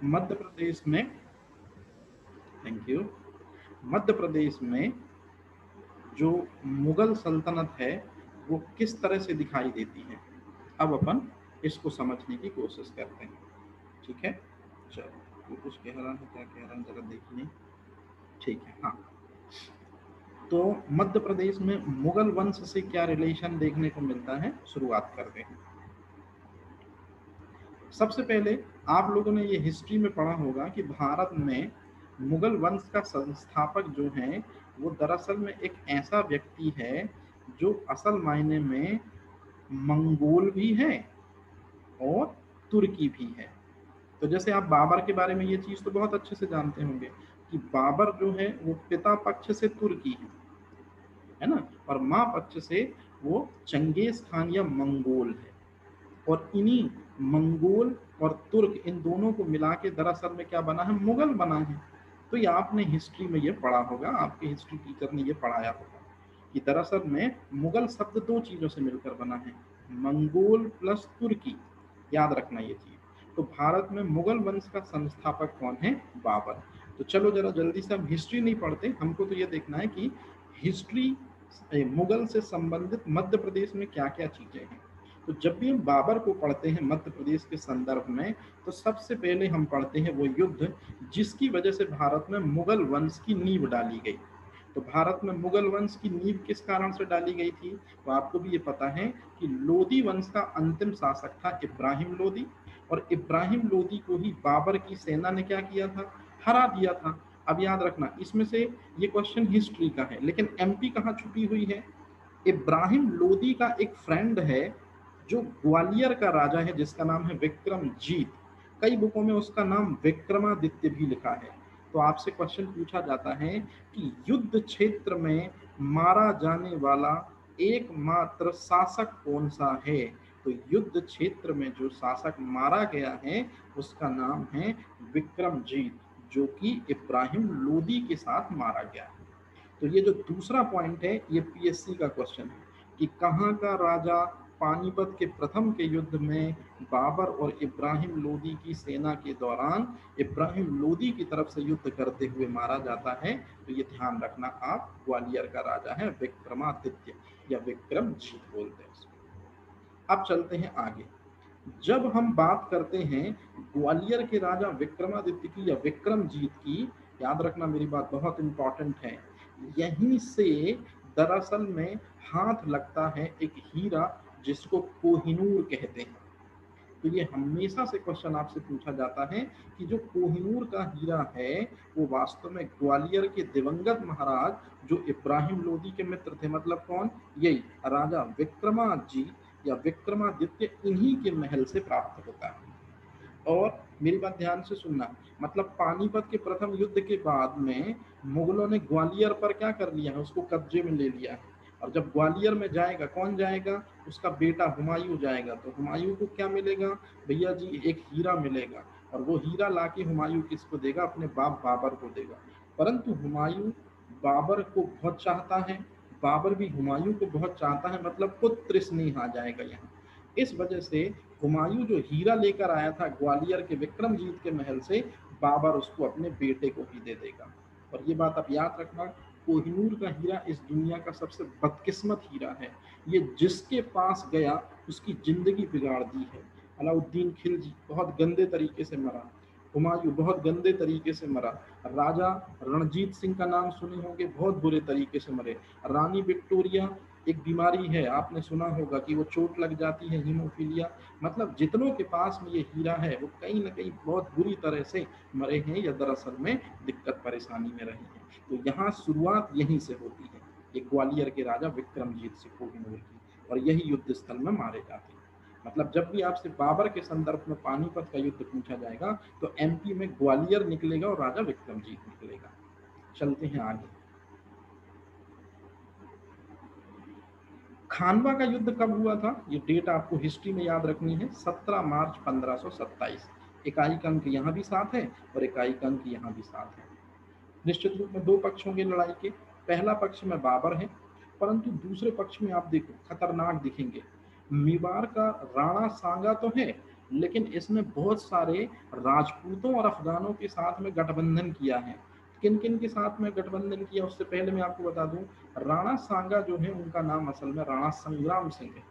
मध्य प्रदेश में, thank you, Madhya Pradesh में जो मुगल सल्तनत है वो किस तरह से दिखाई देती है। अब अपन इसको समझने की कोशिश करते हैं, ठीक है। चलो, वो कुछ कह रहा है, क्या कह रहा है जरा देखिए। ठीक है, हाँ। तो मध्य प्रदेश में मुगल वंश से क्या रिलेशन देखने को मिलता है, शुरुआत करते हैं। सबसे पहले आप लोगों ने ये हिस्ट्री में पढ़ा होगा कि भारत में मुगल वंश का संस्थापक जो है वो दरअसल में एक ऐसा व्यक्ति है जो असल मायने में मंगोल भी है और तुर्की भी है। तो जैसे आप बाबर के बारे में ये चीज तो बहुत अच्छे से जानते होंगे कि बाबर जो है वो पिता पक्ष से तुर्की है ना, और माँ पक्ष से वो चंगेज खान या मंगोल है। और इन्हीं मंगोल और तुर्क इन दोनों को मिला के दरअसल में क्या बना है, मुगल बना है। तो ये आपने हिस्ट्री में ये पढ़ा होगा, आपके हिस्ट्री टीचर ने ये पढ़ाया होगा कि दरअसल में मुगल शब्द दो चीजों से मिलकर बना है, मंगोल प्लस तुर्की। याद रखना ये चीज। तो भारत में मुगल वंश का संस्थापक कौन है, बाबर। तो चलो जरा जल्दी से, हम हिस्ट्री नहीं पढ़ते, हमको तो ये देखना है कि हिस्ट्री मुगल से संबंधित मध्य प्रदेश में क्या क्या चीजें हैं। तो जब भी हम बाबर को पढ़ते हैं मध्य प्रदेश के संदर्भ में, तो सबसे पहले हम पढ़ते हैं वो युद्ध जिसकी वजह से भारत में मुगल वंश की नींव डाली गई। तो भारत में मुगल वंश की नींव किस कारण से डाली गई थी, तो आपको भी ये पता है कि लोदी वंश का अंतिम शासक था इब्राहिम लोदी, और इब्राहिम लोदी को ही बाबर की सेना ने क्या किया था, हरा दिया था। अब याद रखना, इसमें से ये क्वेश्चन हिस्ट्री का है, लेकिन एमपी कहाँ छुपी हुई है। इब्राहिम लोदी का एक फ्रेंड है जो ग्वालियर का राजा है, जिसका नाम है विक्रमजीत। कई बुकों में उसका नाम विक्रमादित्य भी लिखा है। तो आपसे क्वेश्चन पूछा जाता है कि युद्ध क्षेत्र में मारा जाने वाला एकमात्र शासक कौन सा है। तो युद्ध क्षेत्र में जो शासक मारा गया है उसका नाम है विक्रमजीत, जो कि इब्राहिम लोदी के साथ मारा गया है। तो ये जो दूसरा पॉइंट है ये पीएससी का क्वेश्चन है कि कहाँ का राजा पानीपत के प्रथम के युद्ध में बाबर और इब्राहिम लोदी की सेना के दौरान इब्राहिम लोदी की तरफ से युद्ध करते हुए मारा जाता है। तो ये ध्यान रखना आप, ग्वालियर का राजा है विक्रमादित्य या विक्रमजीत बोलते हैं इसको। अब चलते हैं आगे। जब हम बात करते हैं ग्वालियर के राजा विक्रमादित्य की या विक्रमजीत की, याद रखना मेरी बात बहुत इंपॉर्टेंट है, यहीं से दरअसल में हाथ लगता है एक हीरा जिसको कोहिनूर कहते हैं। तो ये हमेशा से क्वेश्चन आपसे पूछा जाता है कि जो कोहिनूर का हीरा है वो वास्तव में ग्वालियर के दिवंगत महाराज जो इब्राहिम लोदी के मित्र थे, मतलब कौन, यही राजा विक्रमाजीत या विक्रमादित्य, इन्हीं के महल से प्राप्त होता है। और मेरी बात ध्यान से सुनना, मतलब पानीपत के प्रथम युद्ध के बाद में मुगलों ने ग्वालियर पर क्या कर लिया है, उसको कब्जे में ले लिया है। और जब ग्वालियर में जाएगा कौन जाएगा, उसका बेटा हुमायूं जाएगा। तो हुमायूं को क्या मिलेगा, भैया जी एक हीरा मिलेगा, और वो हीरा लाके हुमायूं किसको देगा, अपने बाप बाबर को देगा। परंतु हुमायूं बाबर को बहुत चाहता है, बाबर भी हुमायूं को बहुत चाहता है, मतलब पुत्र स्नेह आ जाएगा यहाँ। इस वजह से हुमायूं जो हीरा लेकर आया था ग्वालियर के विक्रमजीत के महल से, बाबर उसको अपने बेटे को ही दे देगा। और ये बात आप याद रखना, कोहिनूर का हीरा इस दुनिया का सबसे बदकिस्मत हीरा है। ये जिसके पास गया उसकी जिंदगी बिगाड़ दी है। अलाउद्दीन खिलजी बहुत गंदे तरीके से मरा, हुमायूं बहुत गंदे तरीके से मरा, राजा रणजीत सिंह का नाम सुने होंगे, बहुत बुरे तरीके से मरे। रानी विक्टोरिया, एक बीमारी है आपने सुना होगा कि वो चोट लग जाती है, हीमोफीलिया। मतलब जितनों के पास में ये हीरा है वो कहीं ना कहीं बहुत बुरी तरह से मरे हैं या दरअसल में दिक्कत परेशानी में रहे हैं। तो यहाँ शुरुआत यहीं से होती है, ये ग्वालियर के राजा विक्रमजीत से कोहिनूर की, और यही युद्ध स्थल में मारे जाते हैं। मतलब जब भी आपसे बाबर के संदर्भ में पानीपत का युद्ध पूछा जाएगा तो एमपी में ग्वालियर निकलेगा और राजा विक्रमजीत निकलेगा। चलते हैं आगे। खानवा का युद्ध कब हुआ था, ये डेट आपको हिस्ट्री में याद रखनी है, 17 मार्च 1527। इकाई का अंक यहाँ भी साथ है और इकाई का अंक यहाँ भी साथ है। निश्चित रूप में दो पक्ष होंगे लड़ाई के, पहला पक्ष में बाबर है, परंतु दूसरे पक्ष में आप देखो खतरनाक दिखेंगे। मेवाड़ का राणा सांगा तो है, लेकिन इसमें बहुत सारे राजपूतों और अफगानों के साथ में गठबंधन किया है। किन किन के साथ में गठबंधन किया उससे पहले मैं आपको बता दूं, राणा सांगा जो है उनका नाम असल में राणा संग्राम सिंह है।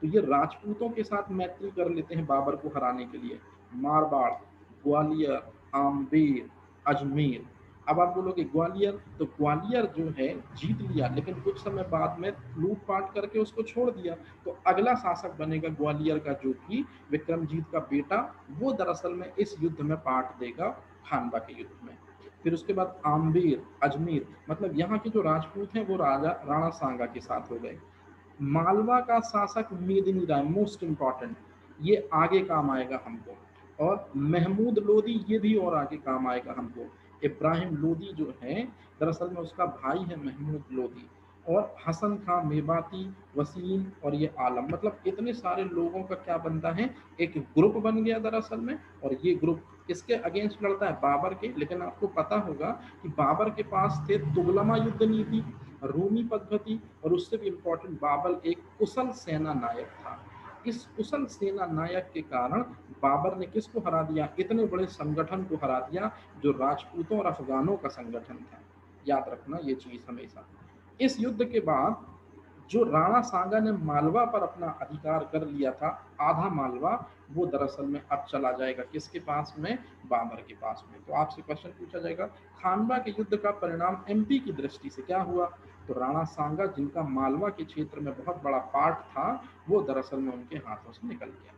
तो ये राजपूतों के साथ मैत्री कर लेते हैं बाबर को हराने के लिए। मारवाड़, ग्वालियर, आमेर, अजमेर। अब आप बोलोगे ग्वालियर, तो ग्वालियर जो है जीत लिया, लेकिन कुछ समय बाद में लूटपाट करके उसको छोड़ दिया। तो अगला शासक बनेगा ग्वालियर का जो कि विक्रमजीत का बेटा, वो दरअसल में इस युद्ध में पार्ट देगा, खानवा के युद्ध में। फिर उसके बाद आमेर, अजमेर, मतलब यहाँ के जो राजपूत हैं वो राजा राणा सांगा के साथ हो गए। मालवा का शासक मेदिनी राय, मोस्ट इंपॉर्टेंट, ये आगे काम आएगा हमको। और महमूद लोदी, ये भी और आगे काम आएगा हमको। इब्राहिम लोदी जो है दरअसल में उसका भाई है महमूद लोदी। और हसन खां मेवाती, वसीम और ये आलम, मतलब इतने सारे लोगों का क्या बनता है, एक ग्रुप बन गया दरअसल में। और ये ग्रुप किसके अगेंस्ट लड़ता है, बाबर के। लेकिन आपको पता होगा कि बाबर के पास थे तुगलमा युद्ध नीति, रूमी पद्धति, और उससे भी इंपॉर्टेंट बाबर एक कुशल सेना नायक था। इस कुशल सेना नायक के कारण बाबर ने किसको हरा दिया, इतने बड़े संगठन को हरा दिया जो राजपूतों और अफगानों का संगठन था। याद रखना ये चीज हमेशा। इस युद्ध के बाद जो राणा सांगा ने मालवा पर अपना अधिकार कर लिया था, आधा मालवा, वो दरअसल में अब चला जाएगा किसके पास में, बाबर के पास में। तो आपसे क्वेश्चन पूछा जाएगा, खानवा के युद्ध का परिणाम एमपी की दृष्टि से क्या हुआ। तो राणा सांगा, जिनका मालवा के क्षेत्र में बहुत बड़ा पार्ट था, वो दरअसल में उनके हाथों से निकल गया।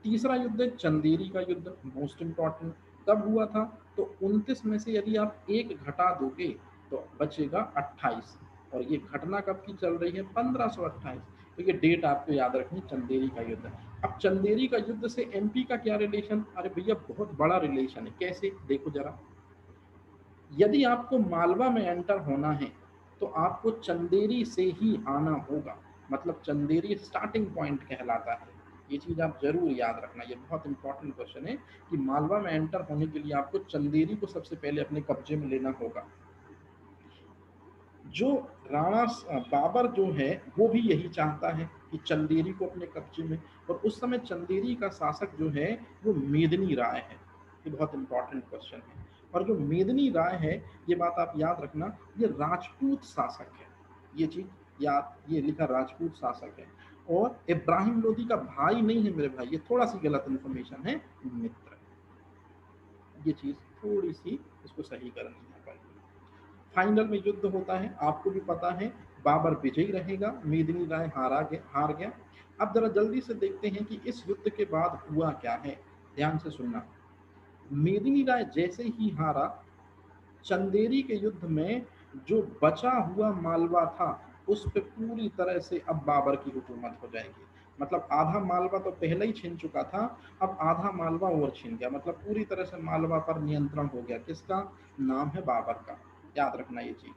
तीसरा युद्ध चंदेरी का युद्ध, मोस्ट इंपॉर्टेंट। कब हुआ था, तो 29 में से यदि आप एक घटा दोगे तो बचेगा 28। और ये घटना कब की चल रही है, 1528। तो ये डेट आपको याद रखनी, चंदेरी का युद्ध। अब चंदेरी का युद्ध से एमपी का क्या रिलेशन, अरे भैया बहुत बड़ा रिलेशन है। कैसे, देखो जरा। यदि आपको मालवा में एंटर होना है तो आपको चंदेरी से ही आना होगा, मतलब चंदेरी स्टार्टिंग पॉइंट कहलाता है। ये चीज आप जरूर याद रखना, ये बहुत इंपॉर्टेंट क्वेश्चन है कि मालवा में एंटर होने के लिए आपको चंदेरी को सबसे पहले अपने कब्जे में लेना होगा। जो राणा बाबर जो है वो भी यही चाहता है कि चंदेरी को अपने कब्जे में। और उस समय चंदेरी का शासक जो है वो मेदिनी राय है। ये बहुत इंपॉर्टेंट क्वेश्चन है। और जो मेदिनी राय है, ये बात आप याद रखना, ये राजपूत शासक है। ये चीज याद, ये लिखा राजपूत शासक है। और इब्राहिम लोदी का भाई नहीं है मेरे भाई, ये थोड़ा सी गलत इंफॉर्मेशन है, मित्र। ये चीज थोड़ी सी इसको सही करनी है अपन। फाइनल में युद्ध होता है, आपको भी पता है, बाबर विजयी रहेगा, मेदिनी राय हार गया। अब जरा जल्दी से देखते हैं कि इस युद्ध के बाद हुआ क्या है। ध्यान से सुनना। मेदिनी राय जैसे ही हारा, चंदेरी के युद्ध में जो बचा हुआ मालवा था उस पे पूरी तरह से अब बाबर की हुकूमत हो जाएगी। मतलब आधा मालवा तो पहले ही छीन चुका था, अब आधा मालवा और छीन गया, मतलब पूरी तरह से मालवा पर नियंत्रण हो गया। किसका, नाम है बाबर का। याद रखना ये चीज।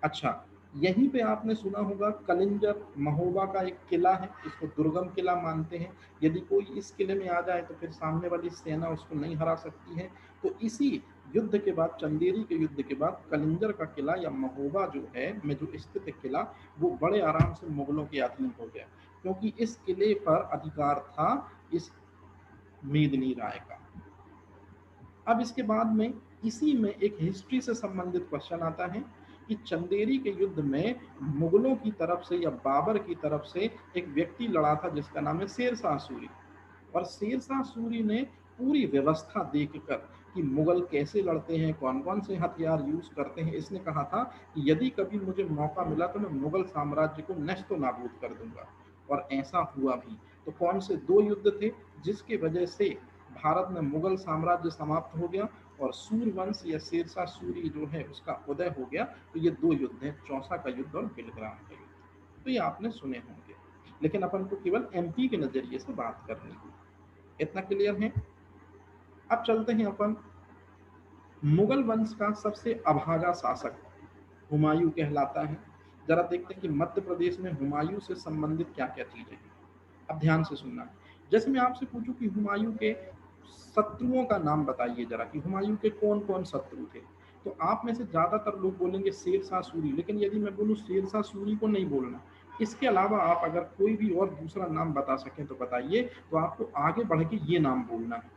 अच्छा, यहीं पे आपने सुना होगा कलिंजर महोबा का एक किला है, इसको दुर्गम किला मानते हैं। यदि कोई इस किले में आ जाए तो फिर सामने वाली सेना उसको नहीं हरा सकती है। तो इसी युद्ध के बाद, चंदेरी के युद्ध के बाद, कलिंजर का किला या महोबा जो है में जो स्थित किला, वो बड़े आराम से मुगलों के अधीन हो गया, क्योंकि इस किले पर अधिकार था इस मेदिनी राय का। अब इसके बाद में इसी में एक हिस्ट्री से संबंधित क्वेश्चन आता है कि चंदेरी के युद्ध में मुगलों की तरफ से या बाबर की तरफ से एक व्यक्ति लड़ा था जिसका नाम है शेरशाह सूरी। और शेरशाह सूरी ने पूरी व्यवस्था देखकर कि मुगल कैसे लड़ते हैं, कौन कौन से हथियार यूज करते हैं, इसने कहा था कि यदि कभी मुझे मौका मिला तो मैं मुगल साम्राज्य को नष्टो नाबूद कर दूंगा। और ऐसा हुआ भी। तो कौन से दो युद्ध थे जिसकी वजह से भारत में मुगल साम्राज्य समाप्त हो गया और सूर्यवंश या शेरशाह सूरी जो है उसका उदय हो गया। तो ये दो युद्ध हैं, चौसा का युद्ध और बिलग्राम का युद्ध। तो ये आपने सुने होंगे, लेकिन अपन को केवल एमपी के नजरिए से बात करनी है। इतना क्लियर है। अब चलते हैं अपन, मुगल वंश का सबसे अभागा शासक हुमायूं कहलाता है। जरा देखते हैं कि मध्य प्रदेश में हुमायूं से संबंधित क्या क्या चीजें हैं। अब ध्यान से सुनना। जैसे मैं आपसे पूछूं कि हुमायूं के शत्रुओं का नाम बताइए जरा, कि हुमायूं के कौन कौन शत्रु थे, तो आप में से ज्यादातर लोग बोलेंगे शेरशाह सूरी। लेकिन यदि मैं बोलूं शेरशाह सूरी को नहीं बोलना, इसके अलावा आप अगर कोई भी और दूसरा नाम बता सकें तो बताइए, तो आपको आगे बढ़ के ये नाम बोलना है।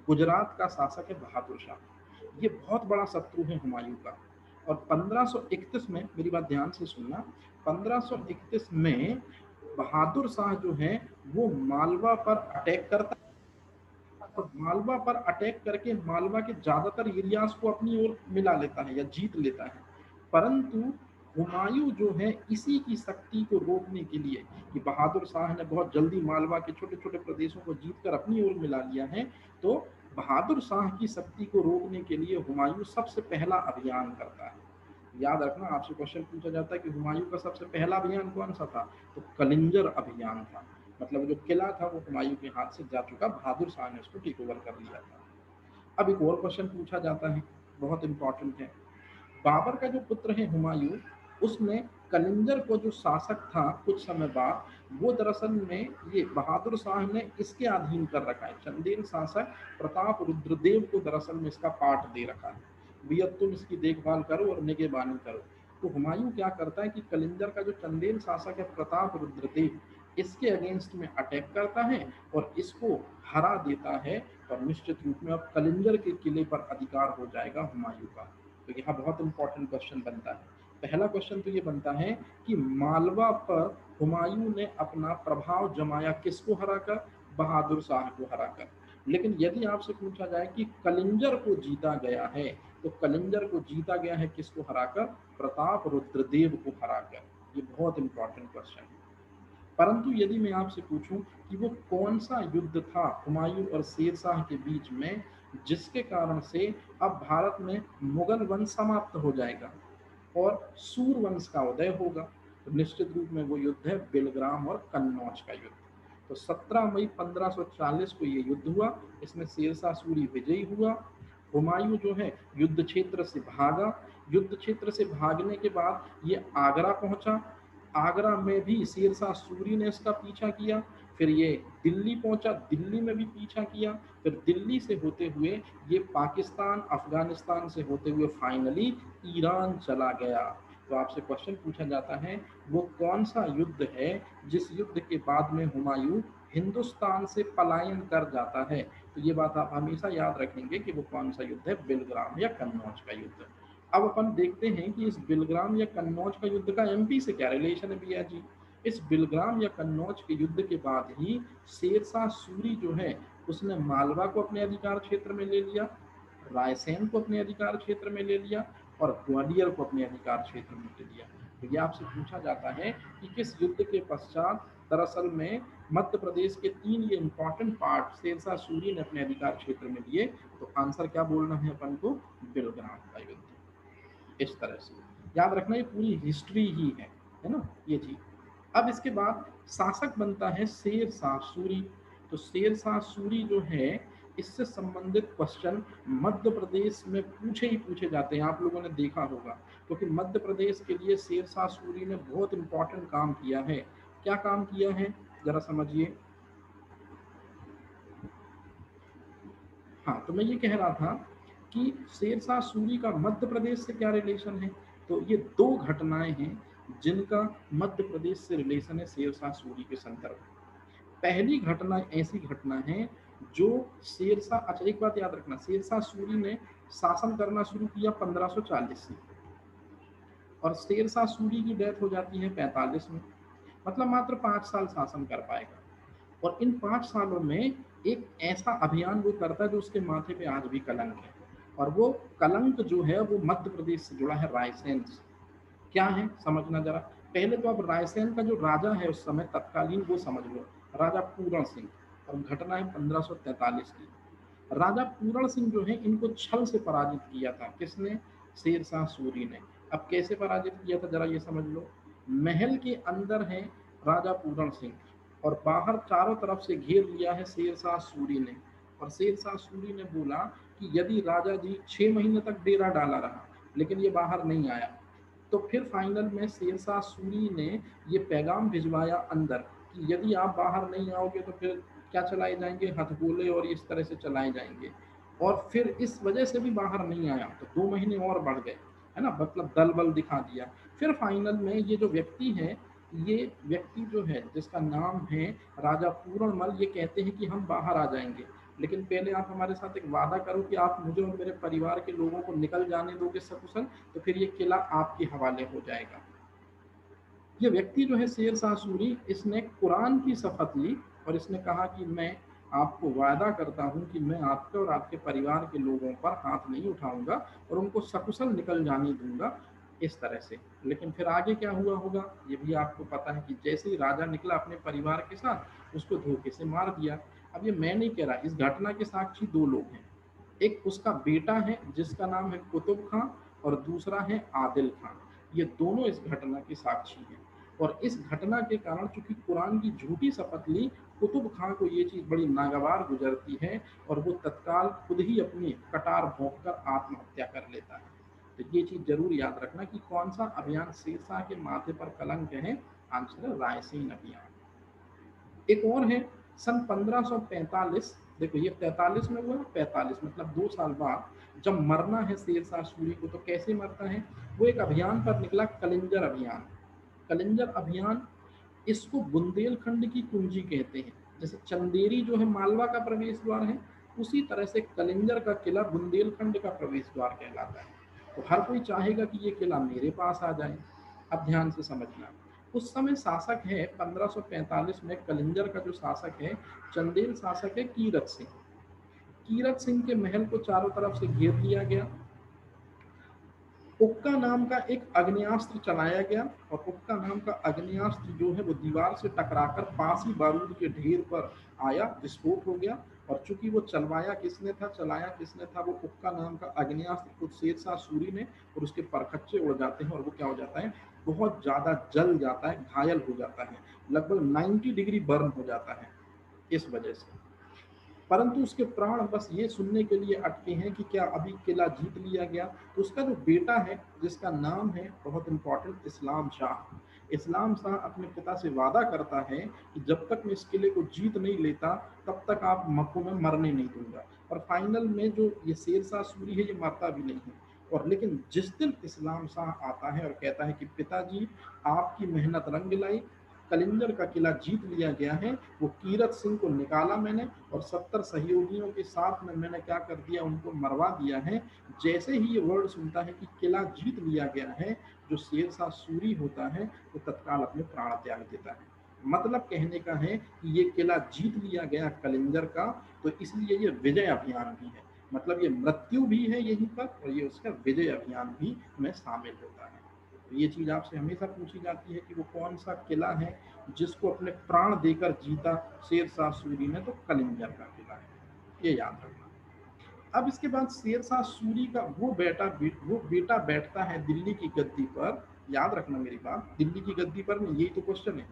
गुजरात का शासक है बहादुर शाह। ये बहुत बड़ा शत्रु है हुमायूं का। और 1531 में, मेरी बात ध्यान से सुनना, 1531 में बहादुर शाह जो है वो मालवा पर अटैक करता है, और मालवा पर अटैक करके मालवा के ज्यादातर एरियाज को अपनी ओर मिला लेता है या जीत लेता है। परंतु हुमायूं जो है इसी की शक्ति को रोकने के लिए, कि बहादुर शाह ने बहुत जल्दी मालवा के छोटे छोटे प्रदेशों को जीतकर अपनी ओर मिला लिया है, तो बहादुर शाह की शक्ति को रोकने के लिए हुमायूं सबसे पहला अभियान करता है। याद रखना, आपसे क्वेश्चन पूछा जाता है कि हुमायूं का सबसे पहला अभियान कौन सा था, तो कलिंजर अभियान था। मतलब जो किला था वो हुमायूं के हाथ से जा चुका, बहादुर शाह ने उसको टेक ओवर कर लिया था। अब एक और क्वेश्चन पूछा जाता है, बहुत इंपॉर्टेंट है। बाबर का जो पुत्र है हुमायूं, उसने कलिंजर को जो शासक था कुछ समय बाद, वो दरअसल में ये बहादुर शाह ने इसके अधीन कर रखा है। चंदेल शासक प्रताप रुद्रदेव को दरअसल में इसका पाठ दे रखा है, भैया तुम इसकी देखभाल करो और निगहबानी करो। तो हुमायूं क्या करता है कि कलिंजर का जो चंदेल शासक है प्रताप रुद्रदेव, इसके अगेंस्ट में अटैक करता है और इसको हरा देता है। और निश्चित रूप में अब कलिंजर के किले पर अधिकार हो जाएगा हुमायूं का। तो यहाँ बहुत इंपॉर्टेंट क्वेश्चन बनता है। पहला क्वेश्चन तो ये बनता है कि मालवा पर हुमायूं ने अपना प्रभाव जमाया किसको हराकर, बहादुर शाह को हराकर। लेकिन यदि आपसे पूछा जाए कि कलिंजर को जीता गया है, तो कलिंजर को जीता गया है किसको हराकर, प्रताप रुद्रदेव को हराकर। ये बहुत इंपॉर्टेंट क्वेश्चन है। परंतु यदि मैं आपसे पूछूं कि वो कौन सा युद्ध था हुमायूं और शेर शाह के बीच में, जिसके कारण से अब भारत में मुगल वंश समाप्त हो जाएगा और सूर वंश का उदय होगा, तो निश्चित रूप में वो युद्ध है बेलग्राम और कन्नौज का युद्ध। तो 17 मई 1540 को ये युद्ध हुआ। इसमें शेरशाह सूरी विजयी हुआ। हुमायूं जो है युद्ध क्षेत्र से भागा। युद्ध क्षेत्र से भागने के बाद ये आगरा पहुंचा। आगरा में भी शेरशाह सूरी ने इसका पीछा किया। फिर ये दिल्ली पहुंचा, दिल्ली में भी पीछा किया। फिर दिल्ली से होते हुए ये पाकिस्तान, अफगानिस्तान से होते हुए फाइनली ईरान चला गया। तो आपसे क्वेश्चन पूछा जाता है वो कौन सा युद्ध है जिस युद्ध के बाद में हुमायूं हिंदुस्तान से पलायन कर जाता है। तो ये बात आप हमेशा याद रखेंगे कि वो कौन सा युद्ध है, बेलग्राम या कन्नौज का युद्ध। अब अपन देखते हैं कि इस बिलग्राम या कन्नौज का युद्ध का एमपी से क्या रिलेशन है भैया जी। इस बिलग्राम या कन्नौज के युद्ध के बाद ही शेरशाह सूरी जो है उसने मालवा को अपने अधिकार क्षेत्र में ले लिया, रायसेन को अपने अधिकार क्षेत्र में ले लिया और ग्वालियर को अपने अधिकार क्षेत्र में ले लिया। तो ये आपसे पूछा जाता है कि किस युद्ध के पश्चात दरअसल में मध्य प्रदेश के 3 ये इंपॉर्टेंट पार्ट शेरशाह सूरी ने अपने अधिकार क्षेत्र में लिए। तो आंसर क्या बोलना है अपन को, बिलग्राम का युद्ध। इस तरह से याद रखना, ये पूरी हिस्ट्री ही है ना ये चीज। अब इसके बाद शासक बनता है शेर शाह सूरी। तो शेर शाह सूरी जो है, इससे संबंधित क्वेश्चन मध्य प्रदेश में पूछे ही पूछे जाते हैं, आप लोगों ने देखा होगा। क्योंकि मध्य प्रदेश के लिए शेर शाह सूरी ने बहुत इंपॉर्टेंट काम किया है। क्या काम किया है जरा समझिए। हाँ, तो मैं ये कह रहा था कि शेरशाह सूरी का मध्य प्रदेश से क्या रिलेशन है। तो ये दो घटनाएं हैं जिनका मध्य प्रदेश से रिलेशन है शेरशाह सूरी के संदर्भ में। पहली घटना ऐसी घटना है जो शेरशाह, अच्छा एक बात याद रखना, शेरशाह सूरी ने शासन करना शुरू किया 1540 से, और शेरशाह सूरी की डेथ हो जाती है 45 में। मतलब मात्र 5 साल शासन कर पाएगा। और इन 5 सालों में एक ऐसा अभियान वो करता है जो उसके माथे पे आज भी कलंक है। और वो कलंक जो है वो मध्य प्रदेश से जुड़ा है, रायसेन से। क्या है समझना जरा। पहले तो अब रायसेन का जो राजा है उस समय तत्कालीन, वो समझ लो, राजा पूरण सिंह। और घटना है 1543 की। राजा पूरण सिंह जो है इनको छल से पराजित किया था, किसने, शेरशाह सूरी ने। अब कैसे पराजित किया था जरा ये समझ लो। महल के अंदर है राजा पूरण सिंह, और बाहर चारों तरफ से घेर लिया है शेरशाह सूरी ने। और शेरशाह सूरी ने बोला कि यदि राजा जी 6 महीने तक डेरा डाला रहा लेकिन ये बाहर नहीं आया, तो फिर फाइनल में शेरशाह सूरी ने ये पैगाम भिजवाया अंदर कि यदि आप बाहर नहीं आओगे तो फिर क्या चलाए जाएंगे, हथगोले और इस तरह से चलाए जाएंगे। और फिर इस वजह से भी बाहर नहीं आया तो 2 महीने और बढ़ गए, है ना, मतलब दल बल दिखा दिया। फिर फाइनल में ये जो व्यक्ति है ये व्यक्ति जो है जिसका नाम है राजा पूर्णमल, ये कहते हैं कि हम बाहर आ जाएंगे, लेकिन पहले आप हमारे साथ एक वादा करो कि आप मुझे और मेरे परिवार के लोगों को निकल जाने दोगे सकुशल, तो फिर ये किला आपके हवाले हो जाएगा। ये व्यक्ति जो है शेर शाह सूरी, इसने कुरान की शपथ ली और इसने कहा कि मैं आपको वादा करता हूं कि मैं आपके और आपके परिवार के लोगों पर हाथ नहीं उठाऊंगा और उनको सकुशल निकल जाने दूंगा, इस तरह से। लेकिन फिर आगे क्या हुआ होगा ये भी आपको पता है कि जैसे ही राजा निकला अपने परिवार के साथ, उसको धोखे से मार दिया। अब ये मैं नहीं कह रहा, इस घटना के साक्षी दो लोग हैं। एक उसका बेटा है जिसका नाम है कुतुब खां, और दूसरा है आदिल खान। ये दोनों इस घटना के साक्षी हैं। और इस घटना के कारण चूंकि कुरान की झूठी शपथ ली, कुतुब खां को ये चीज बड़ी नागवार गुजरती है और वो तत्काल खुद ही अपनी कटार भोंक कर आत्महत्या कर लेता है। तो ये चीज जरूर याद रखना कि कौन सा अभियान शेरशाह के माथे पर कलंक है। आंसर है रायसीन अभियान। एक और है सन 1545। देखो ये 43 में हुआ, 45 मतलब 2 साल बाद जब मरना है शेर शाह सूरी को, तो कैसे मरता है, वो एक अभियान पर निकला, कलिंजर अभियान। कलिंजर अभियान, इसको बुंदेलखंड की कुंजी कहते हैं। जैसे चंदेरी जो है मालवा का प्रवेश द्वार है, उसी तरह से कलिंजर का किला बुंदेलखंड का प्रवेश द्वार कहलाता है। तो हर कोई चाहेगा कि ये किला मेरे पास आ जाए। अब ध्यान से समझना, उस समय शासक है 1545 में कलिंजर का जो शासक है, चंदेल शासक है कीरत सिंह। कीरत सिंह के महल को चारों तरफ से घेर लिया गया। उक्का नाम का एक अग्नियास्त्र चलाया गया, और उक्का नाम का अग्नियास्त्र जो है वो दीवार से टकराकर पास ही बारूद के ढेर पर आया, विस्फोट हो गया। और चूंकि वो चलाया किसने था, वो उक्का नाम का अग्नियास्त्र खुद शेर शाह सूरी ने, और उसके परखच्चे उड़ जाते हैं और वो क्या हो जाता है, बहुत ज्यादा जल जाता है, घायल हो जाता है, लगभग 90 डिग्री बर्न हो जाता है इस वजह से। परंतु उसके प्राण बस ये सुनने के लिए अटके हैं कि क्या अभी किला जीत लिया गया। तो उसका जो बेटा है जिसका नाम है, बहुत इंपॉर्टेंट, इस्लाम शाह। इस्लाम शाह अपने पिता से वादा करता है कि जब तक मैं इस किले को जीत नहीं लेता तब तक आप मक्को में मरने नहीं दूंगा। और फाइनल में जो ये शेर शाह सूरी है, ये मरता भी नहीं है। और लेकिन जिस दिन इस्लाम शाह आता है और कहता है कि पिताजी आपकी मेहनत रंग लाई, कलिंजर का किला जीत लिया गया है, वो कीरत सिंह को निकाला मैंने और 70 सहयोगियों के साथ में मैंने क्या कर दिया, उनको मरवा दिया है। जैसे ही ये वर्ड सुनता है कि किला जीत लिया गया है, जो शेर शाह सूरी होता है वो तत्काल अपने प्राण त्याग देता है। मतलब कहने का है कि ये किला जीत लिया गया कलिंजर का, तो इसलिए ये विजय अभियान भी है। मतलब ये मृत्यु भी है यहीं पर, और ये उसका विजय अभियान भी में शामिल होता है। तो ये चीज आपसे हमेशा पूछी जाती है कि वो कौन सा किला है जिसको अपने प्राण देकर जीता शेर शाह सूरी ने, तो कलिंजर का किला है, ये याद रखना। अब इसके बाद शेर शाह सूरी का वो बेटा बैठता है दिल्ली की गद्दी पर। याद रखना मेरी बात, दिल्ली की गद्दी पर नहीं, यही तो क्वेश्चन है।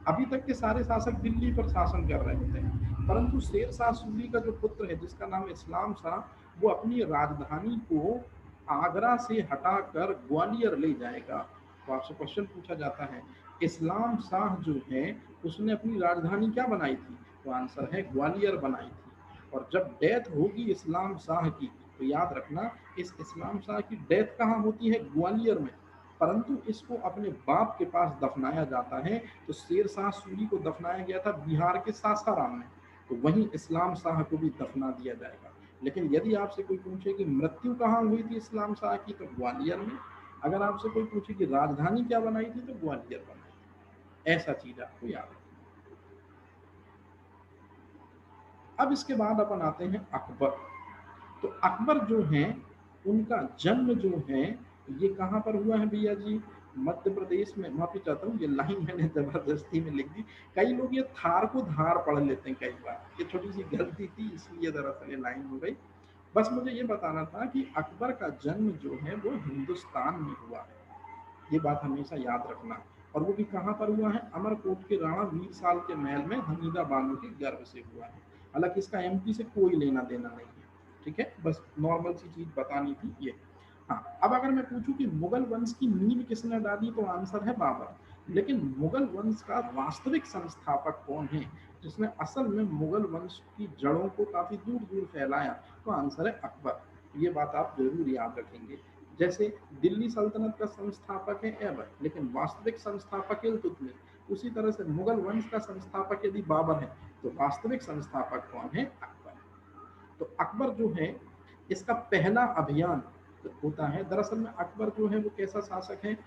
अभी तक के सारे शासक दिल्ली पर शासन कर रहे होते हैं, परंतु शेर शाह सूरी का जो पुत्र है जिसका नाम इस्लाम शाह, वो अपनी राजधानी को आगरा से हटाकर ग्वालियर ले जाएगा। तो आपसे क्वेश्चन पूछा जाता है, इस्लाम शाह जो है उसने अपनी राजधानी क्या बनाई थी, तो आंसर है ग्वालियर बनाई थी। और जब डेथ होगी इस्लाम शाह की, तो याद रखना इस इस्लाम शाह की डेथ कहाँ होती है, ग्वालियर में। परंतु इसको अपने बाप के पास दफनाया जाता है। तो शेर शाह सूरी को दफनाया गया था बिहार के सासाराम में, तो वहीं इस्लाम शाह को भी दफना दिया जाएगा। लेकिन यदि आपसे कोई पूछे कि मृत्यु कहाँ हुई थी इस्लाम शाह की, तो ग्वालियर में। अगर आपसे कोई पूछे कि राजधानी क्या बनाई थी, तो ग्वालियर बनाई थी। ऐसा चीज आपको याद रखना। अब इसके बाद अपन आते हैं अकबर। तो अकबर जो हैं, उनका जन्म जो है ये कहाँ पर हुआ है भैया जी, मध्य प्रदेश में। माफी चाहता हूँ, ये लाइन मैंने जबरदस्ती में लिख दी। कई लोग ये थार को धार पढ़ लेते हैं, कई बार ये छोटी सी गलती थी, इसलिए दरअसल ये लाइन हो गई। बस मुझे ये बताना था कि अकबर का जन्म जो है वो हिंदुस्तान में हुआ है, ये बात हमेशा याद रखना। और वो भी कहाँ पर हुआ है, अमरकोट के राणा वीर साल के महल में हमीदा बानो के गर्भ से हुआ है। हालांकि इसका एमपी से कोई लेना देना नहीं है, ठीक है, बस नॉर्मल सी चीज बतानी थी ये। हाँ, अब अगर मैं पूछूं कि मुगल वंश की नींव किसने डाली, तो आंसर है बाबर। लेकिन मुगल वंश का वास्तविक संस्थापक कौन है, जिसने असल में मुगल वंश की जड़ों को काफी दूर दूर फैलाया, तो आंसर है अकबर। ये बात आप जरूर याद रखेंगे। जैसे दिल्ली सल्तनत का संस्थापक है ऐबक, लेकिन वास्तविक संस्थापक इल्तुतमिश। उसी तरह से मुगल वंश का संस्थापक यदि बाबर है तो वास्तविक संस्थापक कौन है? अकबर। तो अकबर जो है इसका पहला अभियान होता है। दरअसल में अकबर जो है वो कैसा शासक है?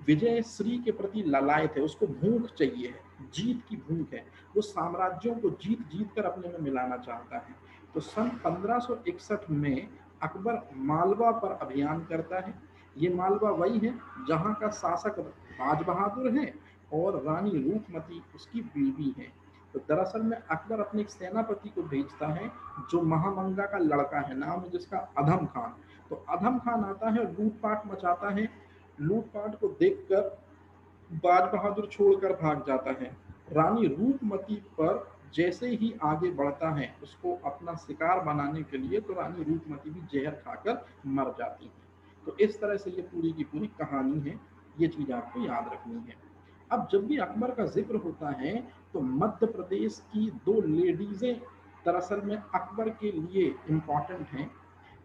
विजय श्री के प्रति ललायत है, उसको भूख चाहिए है, जीत की भूख है। वो साम्राज्यों को जीत जीत कर अपने में मिलाना चाहता है। तो सन 1561 में अकबर मालवा पर अभियान करता है। ये मालवा वही है जहाँ का शासक बाज बहादुर है और रानी रूपमती उसकी बीवी है। तो दरअसल में अकबर अपने एक सेनापति को भेजता है जो महामंगा का लड़का है, नाम है जिसका अधम खान। तो अधम खान आता है और लूटपाट मचाता है। लूटपाट को देखकर बाज बहादुर छोड़कर भाग जाता है। रानी रूपमती पर जैसे ही आगे बढ़ता है उसको अपना शिकार बनाने के लिए, तो रानी रूपमती भी जहर खाकर मर जाती है। तो इस तरह से ये पूरी की पूरी कहानी है, ये चीज आपको याद रखनी है। अब जब भी अकबर का जिक्र होता है तो मध्य प्रदेश की दो लेडीजें दरअसल में अकबर के लिए इम्पॉर्टेंट हैं।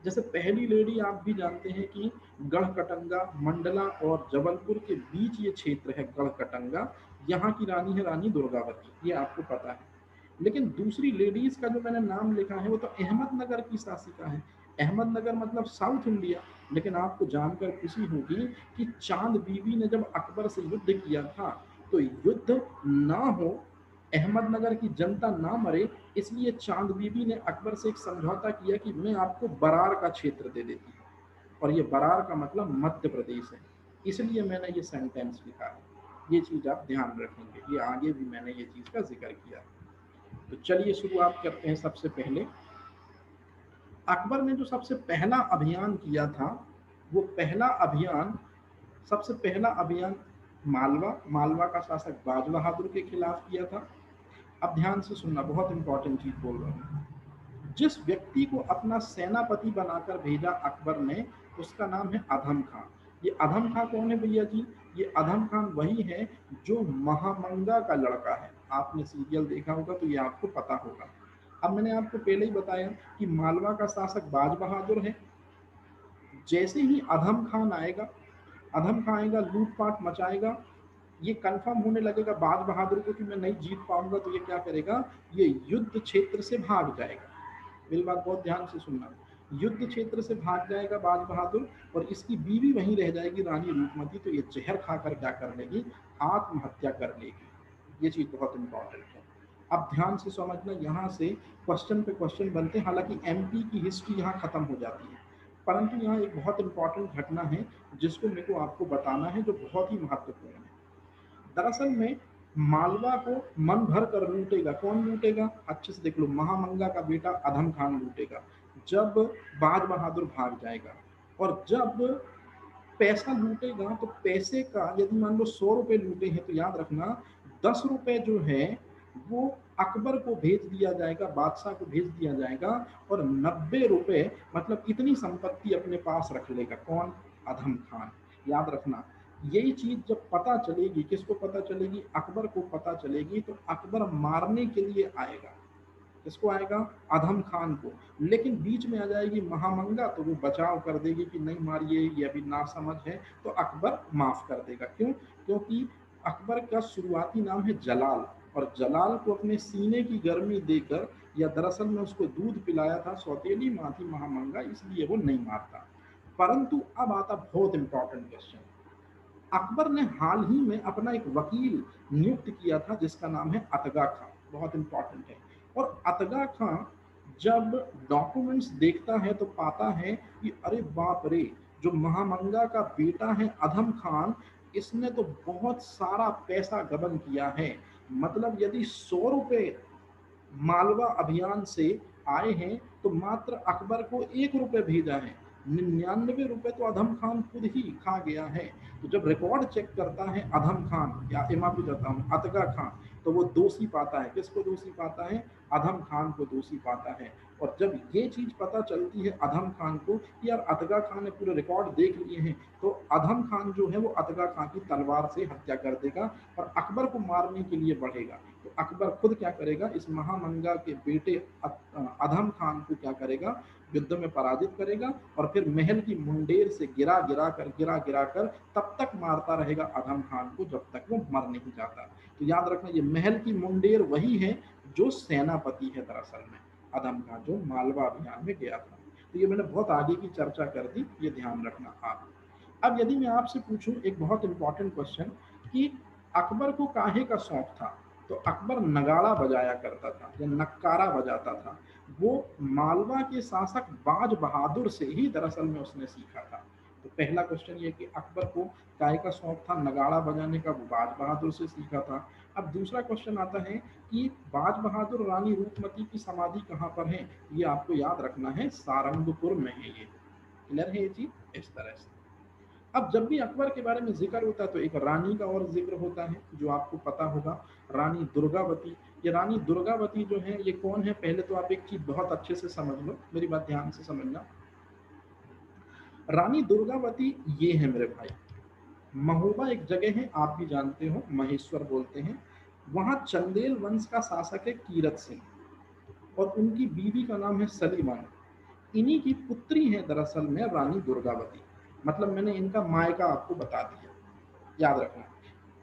जैसे पहली लेडी आप भी जानते हैं कि गढ़कटंगा, मंडला और जबलपुर के बीच ये क्षेत्र है गढ़कटंगा, यहाँ की रानी है रानी दुर्गावती, ये आपको पता है। लेकिन दूसरी लेडीज का जो मैंने नाम लिखा है वो तो अहमदनगर की शासिका है। अहमदनगर मतलब साउथ इंडिया। लेकिन आपको जानकर खुशी होगी कि चांद बीबी ने जब अकबर से युद्ध किया था तो युद्ध ना हो, अहमदनगर की जनता ना मरे, इसलिए चांद बीबी ने अकबर से एक समझौता किया कि मैं आपको बरार का क्षेत्र दे देती हूँ। और ये बरार का मतलब मध्य प्रदेश है, इसलिए मैंने ये सेंटेंस लिखा है। ये चीज आप ध्यान रखेंगे, ये आगे भी मैंने ये चीज का जिक्र किया। तो चलिए शुरुआत करते हैं। सबसे पहले अकबर ने जो सबसे पहला अभियान किया था, वो पहला अभियान सबसे पहला अभियान मालवा मालवा का शासक बाज बहादुर के खिलाफ किया था। अब ध्यान से सुनना, बहुत इंपॉर्टेंट चीज बोल रहा हूँ। जिस व्यक्ति को अपना सेनापति बनाकर भेजा अकबर ने, उसका नाम है अधम खां। ये अधम खां कौन है भैया जी? ये अधम खां वही है जो महामंगा का लड़का है। आपने सीरियल देखा होगा तो ये आपको पता होगा। अब मैंने आपको पहले ही बताया कि मालवा का शासक बाज बहादुर है। जैसे ही अधम खान आएगा, अधम खां आएगा, लूटपाट मचाएगा, ये कंफर्म होने लगेगा बाज बहादुर को कि मैं नहीं जीत पाऊंगा, तो ये क्या करेगा? ये युद्ध क्षेत्र से भाग जाएगा। मेरी बात बहुत ध्यान से सुनना। युद्ध क्षेत्र से भाग जाएगा बाज बहादुर और इसकी बीवी वहीं रह जाएगी रानी रूपमती। तो ये जहर खाकर क्या कर लेगी? आत्महत्या कर लेगी। ये चीज बहुत इंपॉर्टेंट है। अब ध्यान से समझना, यहाँ से क्वेश्चन पे क्वेश्चन बनते हैं। हालांकि एमपी की हिस्ट्री यहाँ खत्म हो जाती है, परंतु यहाँ एक बहुत इंपॉर्टेंट घटना है जिसको मेरे को आपको बताना है, जो बहुत ही महत्वपूर्ण है। दरअसल में मालवा को मन भर कर लूटेगा। कौन लूटेगा? अच्छे से देख लो, महामंगा का बेटा अधम खान लूटेगा जब बाज बहादुर भाग जाएगा। और जब पैसा लूटेगा तो पैसे का, यदि मान लो 100 रुपए लूटे हैं तो याद रखना 10 रुपए जो है वो अकबर को भेज दिया जाएगा, बादशाह को भेज दिया जाएगा। और 90 रुपए मतलब इतनी संपत्ति अपने पास रख लेगा। कौन? अधम खान। याद रखना, यही चीज जब पता चलेगी, किसको पता चलेगी? अकबर को पता चलेगी, तो अकबर मारने के लिए आएगा। किसको आएगा? अधम खान को। लेकिन बीच में आ जाएगी महामंगा, तो वो बचाव कर देगी कि नहीं मारिए, ये अभी नासमझ है। तो अकबर माफ कर देगा। क्यों? क्योंकि अकबर का शुरुआती नाम है जलाल, और जलाल को अपने सीने की गर्मी देकर, या दरअसल में उसको दूध पिलाया था सौतेली माँ थी महामंगा, इसलिए वो नहीं मारता। परंतु अब आता बहुत इंपॉर्टेंट क्वेश्चन। अकबर ने हाल ही में अपना एक वकील नियुक्त किया था जिसका नाम है अतगा खां। बहुत इंपॉर्टेंट है। और अतगा खां जब डॉक्यूमेंट्स देखता है तो पाता है कि अरे बाप रे, जो महामंगा का बेटा है अधम खान, इसने तो बहुत सारा पैसा गबन किया है। मतलब यदि 100 रुपए मालवा अभियान से आए हैं तो मात्र अकबर को 1 रुपए भेजा है। 99 रुपए तो अधम खान खुद ही खा गया है। तो जब रिकॉर्ड चेक करता है अधम खान, या माफी चाहता हूँ अतगा खान, तो वो दोषी पाता है। किसको दोषी पाता है? अधम खान को दोषी पाता है। और जब ये चीज पता चलती है अधम खान को कि यार अतगा खान ने पूरे रिकॉर्ड देख लिए हैं, तो अधम खान जो है वो अतगा खान की तलवार से हत्या कर देगा और अकबर को मारने के लिए बढ़ेगा। तो अकबर खुद क्या करेगा, इस महामंगा के बेटे अधम खान को क्या करेगा, युद्ध में पराजित करेगा और फिर महल की मुंडेर से गिरा गिरा कर तब तक मारता रहेगा अधम खान को जब तक वो मर नहीं जाता। तो याद रखना, ये महल की मुंडेर वही है जो सेनापति है दरअसल में, अधम खान जो मालवा अभियान में गया था। तो ये मैंने बहुत आगे की चर्चा कर दी, ये ध्यान रखना आप। अब यदि मैं आपसे पूछूं एक बहुत इंपॉर्टेंट क्वेश्चन कि अकबर को काहे का शौक था, तो अकबर नगाड़ा बजाया करता था या नक्कारा बजाता था। वो मालवा के शासक बाज बहादुर से ही दरअसल में उसने सीखा था। तो पहला क्वेश्चन ये कि अकबर को काय का शौक था नगाड़ा बजाने का, वो बाज बहादुर से सीखा था। अब दूसरा क्वेश्चन आता है कि बाज बहादुर रानी रूपमती की समाधि कहाँ पर है, ये आपको याद रखना है, सारंगपुर में है ये। क्लियर है ये चीज इस तरह से। अब जब भी अकबर के बारे में जिक्र होता है तो एक रानी का और जिक्र होता है जो आपको पता होगा, रानी दुर्गावती। ये रानी दुर्गावती जो है ये कौन है, पहले तो आप एक चीज बहुत अच्छे से समझ लो, मेरी बात ध्यान से समझना। रानी दुर्गावती ये है मेरे भाई, महोबा एक जगह है, आप भी जानते हो, महेश्वर बोलते हैं, वहां चंदेल वंश का शासक है कीरत सिंह और उनकी बीवी का नाम है सलीमान। इन्हीं की पुत्री है दरअसल में रानी दुर्गावती। मतलब मैंने इनका मायका आपको बता दिया, याद रखना।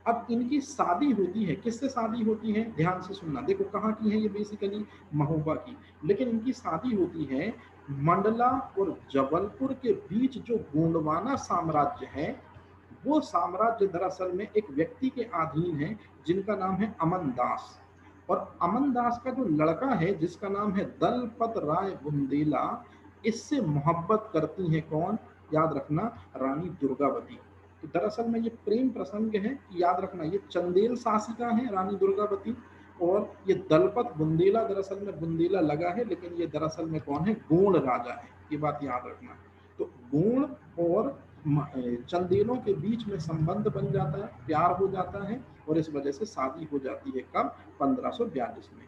अब इनकी शादी होती है, किससे शादी होती है, ध्यान से सुनना। देखो कहाँ की है ये, बेसिकली महोबा की, लेकिन इनकी शादी होती है मंडला और जबलपुर के बीच जो गोंडवाना साम्राज्य है, वो साम्राज्य दरअसल में एक व्यक्ति के अधीन है जिनका नाम है अमन दास। और अमन दास का जो लड़का है जिसका नाम है दलपत राय बुंदेला, इससे मोहब्बत करती है कौन, याद रखना, रानी दुर्गावती। तो दरअसल में ये प्रेम प्रसंग है, याद रखना, ये चंदेल शासिका है रानी दुर्गावती और ये दलपत बुंदेला, दरअसल में बुंदेला लगा है लेकिन ये दरअसल में कौन है, गोंड राजा है, ये बात याद रखना। तो गोंड और चंदेलों के बीच में संबंध बन जाता है, प्यार हो जाता है और इस वजह से शादी हो जाती है कब, 1542 में।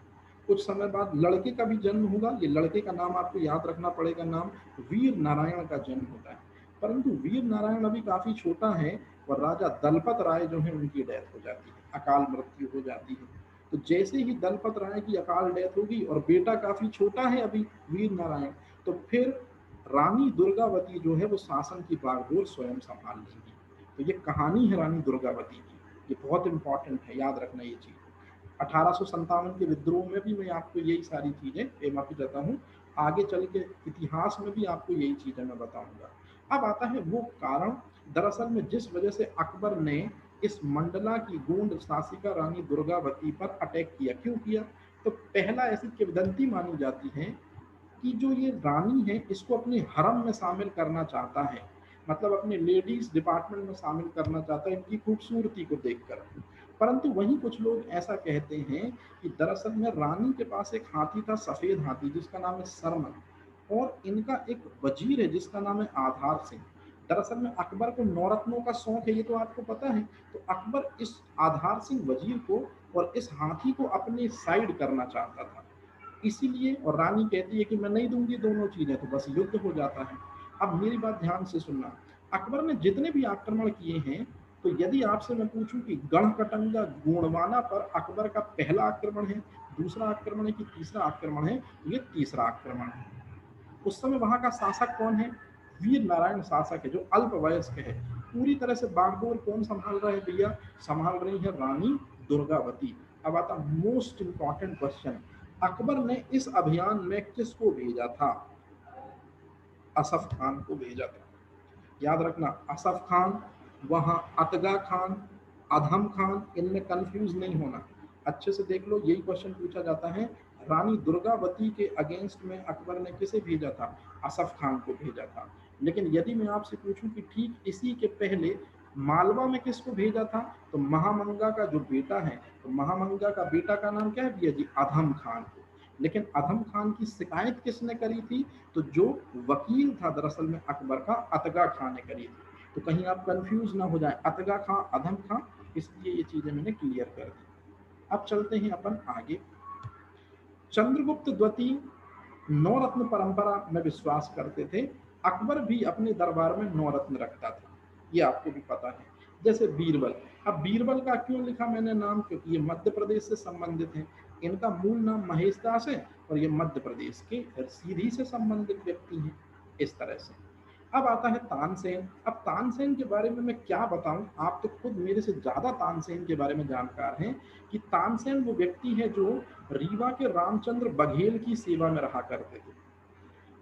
कुछ समय बाद लड़के का भी जन्म होगा, ये लड़के का नाम आपको याद रखना पड़ेगा, नाम वीर नारायण का जन्म होता है। परंतु वीर नारायण अभी काफी छोटा है और राजा दलपत राय जो है उनकी डेथ हो जाती है, अकाल मृत्यु हो जाती है। तो जैसे ही दलपत राय की अकाल डेथ होगी और बेटा काफी छोटा है अभी वीर नारायण, तो फिर रानी दुर्गावती जो है वो शासन की बागडोर स्वयं संभाल लेंगी। तो ये कहानी है रानी दुर्गावती की, ये बहुत इंपॉर्टेंट है, याद रखना ये चीज। 1857 के विद्रोह में भी मैं आपको यही सारी चीजें माफी चाहता हूँ, आगे चल के इतिहास में भी आपको यही चीजें मैं बताऊंगा। अब आता है वो कारण, दरअसल में जिस वजह से अकबर ने इस मंडला की गोंड शासिका रानी दुर्गावती पर अटैक किया। क्यों किया, तो पहला ऐसी किंवदंती मानी जाती है कि जो ये रानी है इसको अपने हरम में शामिल करना चाहता है, मतलब अपने लेडीज डिपार्टमेंट में शामिल करना चाहता है इनकी खूबसूरती को देखकर। परंतु वहीं कुछ लोग ऐसा कहते हैं कि दरअसल में रानी के पास एक हाथी था, सफेद हाथी, जिसका नाम है सरमन, और इनका एक वजीर है जिसका नाम है आधार सिंह। दरअसल में अकबर को नौरत्नों का शौक है, ये तो आपको पता है। तो अकबर इस आधार सिंह वजीर को और इस हाथी को अपने साइड करना चाहता था, इसीलिए, और रानी कहती है कि मैं नहीं दूंगी दोनों चीजें, तो बस युद्ध हो जाता है। अब मेरी बात ध्यान से सुनना, अकबर ने जितने भी आक्रमण किए हैं, तो यदि आपसे मैं पूछूं कि गढ़कटंगा गोंडवाना पर अकबर का पहला आक्रमण है, दूसरा आक्रमण है कि तीसरा आक्रमण है, तो ये तीसरा आक्रमण है। उस समय वहां का शासक कौन है, वीर नारायण शासक है जो अल्प वयस्क है। पूरी तरह से बागडोर कौन संभाल रहा है भैया, संभाल रही है रानी दुर्गावती। अब आता मोस्ट इंपॉर्टेंट क्वेश्चन, अकबर ने इस अभियान में किसको भेजा था, असफ खान को भेजा था। याद रखना, असफ खान, वहां अतगा खान, अधम खान, इनमें कंफ्यूज नहीं होना, अच्छे से देख लो, यही क्वेश्चन पूछा जाता है। रानी दुर्गावती के अगेंस्ट में अकबर ने किसे भेजा था, असफ खान को भेजा था। लेकिन यदि मैं आपसे पूछूं कि ठीक इसी के पहले मालवा में किसको भेजा था, तो महामंगा का जो बेटा है, तो महामंगा का बेटा का नाम क्या है भैया जी, अधम खान को। लेकिन अधम खान की शिकायत किसने करी थी, तो जो वकील था दरअसल में अकबर का, अतगा खान ने करी थी। तो कहीं आप कंफ्यूज ना हो जाए, अतगा खां अधम खां, इसलिए ये चीजें मैंने क्लियर कर दी। अब चलते हैं अपन आगे। चंद्रगुप्त द्वितीय नौ रत्न परंपरा में विश्वास करते थे, अकबर भी अपने दरबार में नौ रत्न रखता था, ये आपको भी पता है। जैसे बीरबल। अब बीरबल का क्यों लिखा मैंने नाम, क्योंकि ये मध्य प्रदेश से संबंधित है। इनका मूल नाम महेश दास है और ये मध्य प्रदेश के सीधी से संबंधित व्यक्ति हैं, इस तरह से। अब आता है तानसेन। अब तानसेन के बारे में मैं क्या बताऊं, आप तो खुद मेरे से ज्यादा तानसेन के बारे में जानकार हैं कि तानसेन वो व्यक्ति है जो रीवा के रामचंद्र बघेल की सेवा में रहा करते थे।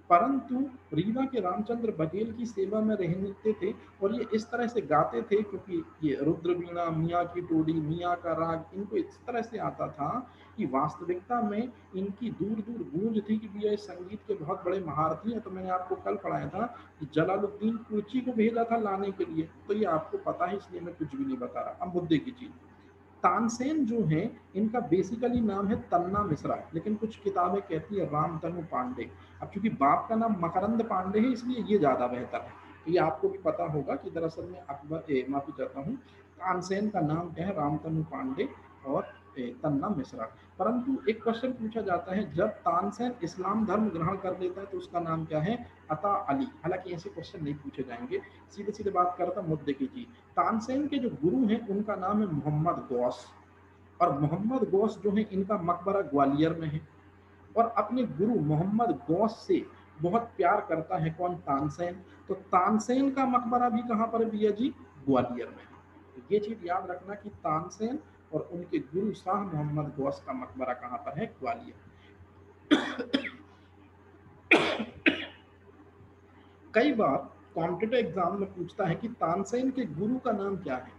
परंतु रीवा के रामचंद्र बघेल की सेवा में रहते थे और ये इस तरह से गाते थे, क्योंकि ये रुद्र वीणा, मियाँ की टोडी, मियाँ का राग इनको इस तरह से आता था कि वास्तविकता में इनकी दूर दूर गूंज थी कि भैया इस संगीत के बहुत बड़े महारथी हैं। तो मैंने आपको कल पढ़ाया था कि जलालुद्दीन कुर्ची को भेजा था लाने के लिए, तो ये आपको पता है इसलिए मैं कुछ भी नहीं बता रहा। अब मुद्दे की चीज, तानसेन जो है इनका बेसिकली नाम है तन्ना मिश्रा, लेकिन कुछ किताबें कहती है रामतनु पांडे। अब चूंकि बाप का नाम मकरंद पांडे है इसलिए ये ज्यादा बेहतर है। तो ये आपको भी पता होगा कि दरअसल में अकबर माफी चाहता हूँ, तानसेन का नाम क्या है, रामतनु पांडे और तन्ना मिश्रा। परंतु एक क्वेश्चन पूछा जाता है, जब तानसेन इस्लाम धर्म ग्रहण कर लेता है तो उसका नाम क्या है, अता अली। हालांकि ऐसे क्वेश्चन नहीं पूछे जाएंगे, सीधे सीधे बात करता मुद्दे की चीज। तानसेन के जो गुरु हैं उनका नाम है मोहम्मद गौस, और मोहम्मद गौस जो है इनका मकबरा ग्वालियर में है। और अपने गुरु मोहम्मद गौस से बहुत प्यार करता है कौन, तानसेन। तो तानसेन का मकबरा भी कहाँ पर है भैया जी, ग्वालियर में है। तो ये चीज याद रखना कि तानसेन और उनके गुरु शाह मोहम्मद गौस का मकबरा कहाँ पर है, ग्वालियर। कई बार कॉम्पिटेटिव एग्जाम में पूछता है कि तानसेन के गुरु का नाम क्या है,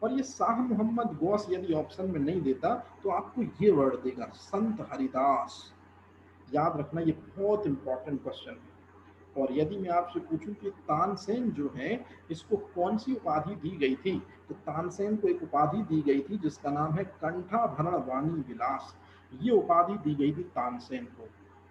और ये शाह मोहम्मद गौस यदि ऑप्शन में नहीं देता तो आपको ये वर्ड देगा, संत हरिदास। याद रखना ये बहुत इंपॉर्टेंट क्वेश्चन है। और यदि मैं आपसे पूछूं कि तानसेन जो है इसको कौन सी उपाधि दी गई थी, तो तानसेन को एक उपाधि दी गई थी जिसका नाम है कंठाभरण वाणी विलास। ये उपाधि दी गई थी तानसेन को,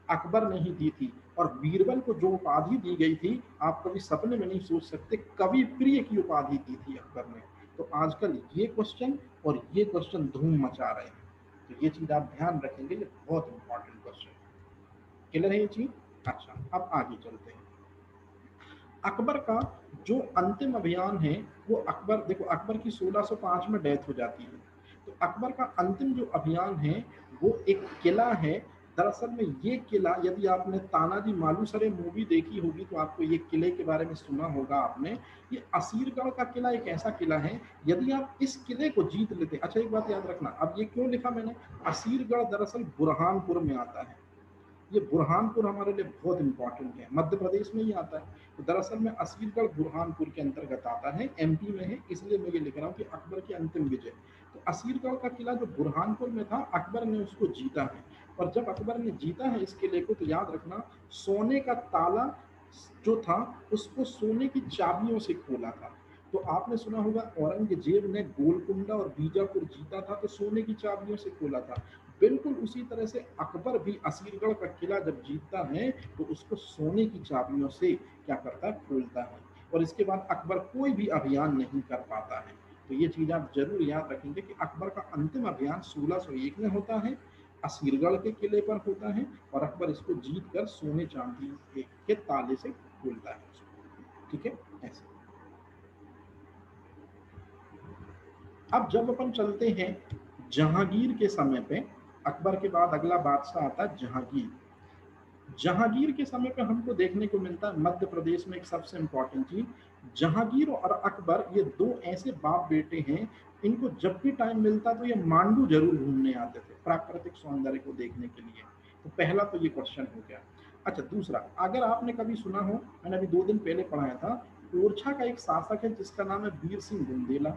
अकबर ने ही दी थी। और बीरबल को जो उपाधि दी गई थी आप कभी सपने में नहीं सोच सकते, कवि प्रिय की उपाधि दी थी अकबर ने। तो आजकल ये क्वेश्चन और ये क्वेश्चन धूम मचा रहे हैं, तो ये चीज आप ध्यान रखेंगे, ये बहुत इंपॉर्टेंट क्वेश्चन है। क्लियर है ये चीज। अच्छा, अब आगे चलते हैं। अकबर का जो अंतिम अभियान है वो, अकबर देखो अकबर की 1605 में डेथ हो जाती है। तो अकबर का अंतिम जो अभियान है वो एक किला है। दरअसल में ये किला, यदि आपने तानाजी मालुसरे मूवी देखी होगी तो आपको ये किले के बारे में सुना होगा आपने। ये असीरगढ़ का किला एक ऐसा किला है, यदि आप इस किले को जीत लेते। अच्छा एक बात याद रखना, अब ये क्यों लिखा मैंने, असीरगढ़ दरअसल बुरहानपुर में आता है। ये बुरहानपुर हमारे लिए बहुत इंपॉर्टेंट है, मध्य प्रदेश में ही आता है। तो दरअसल में असीरगढ़ बुरहानपुर के अंतर्गत आता है, एमपी में है, इसलिए मैं ये लिख रहा हूँ कि अकबर की अंतिम विजय। तो असीरगढ़ का किला जो बुरहानपुर में था, अकबर ने उसको जीता है। और जब अकबर ने जीता है इस किले को, तो याद रखना सोने का ताला जो था उसको सोने की चाबियों से खोला था। तो आपने सुना होगा औरंगजेब ने गोलकुंडा और बीजापुर जीता था तो सोने की चाबियों से खोला था। बिल्कुल उसी तरह से अकबर भी असीरगढ़ का किला जब जीतता है तो उसको सोने की चाबियों से क्या करता है, खोलता है। और इसके बाद अकबर कोई भी अभियान नहीं कर पाता है। तो ये चीज आप जरूर याद रखेंगे कि अकबर का अंतिम अभियान 1601 में होता है, असीरगढ़ के किले पर होता है, और अकबर इसको जीत कर सोने चांदी के ताले से खोलता है उसको। ठीक है, ऐसे। अब जब अपन चलते हैं जहांगीर के समय पे, अकबर के बाद अगला बादशाह आता है जहांगीर। जहांगीर के समय पे हमको देखने को मिलता है मध्य प्रदेश में एक सबसे इंपॉर्टेंट चीज, जहांगीर और अकबर ये दो ऐसे बाप बेटे हैं, इनको जब भी टाइम मिलता तो ये मांडू जरूर घूमने आते थे प्राकृतिक सौंदर्य को देखने के लिए। तो पहला तो ये क्वेश्चन हो गया। अच्छा दूसरा, अगर आपने कभी सुना हो, मैंने अभी 2 दिन पहले पढ़ाया था, ओरछा का एक शासक है जिसका नाम है वीर सिंह बुंदेला।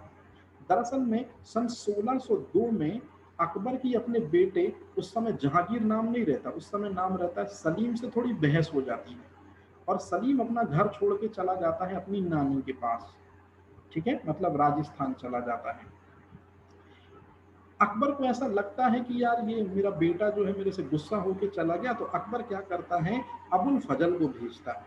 दरअसल में सन 1602 में अकबर की अपने बेटे, उस समय जहांगीर नाम नहीं रहता, उस समय नाम रहता है सलीम, से थोड़ी बहस हो जाती है और सलीम अपना घर छोड़ के चला जाता है अपनी नानी के पास। ठीक है, मतलब राजस्थान चला जाता है। अकबर को ऐसा लगता है कि यार ये मेरा बेटा जो है मेरे से गुस्सा होकर चला गया, तो अकबर क्या करता है, अबुल फजल को भेजता है।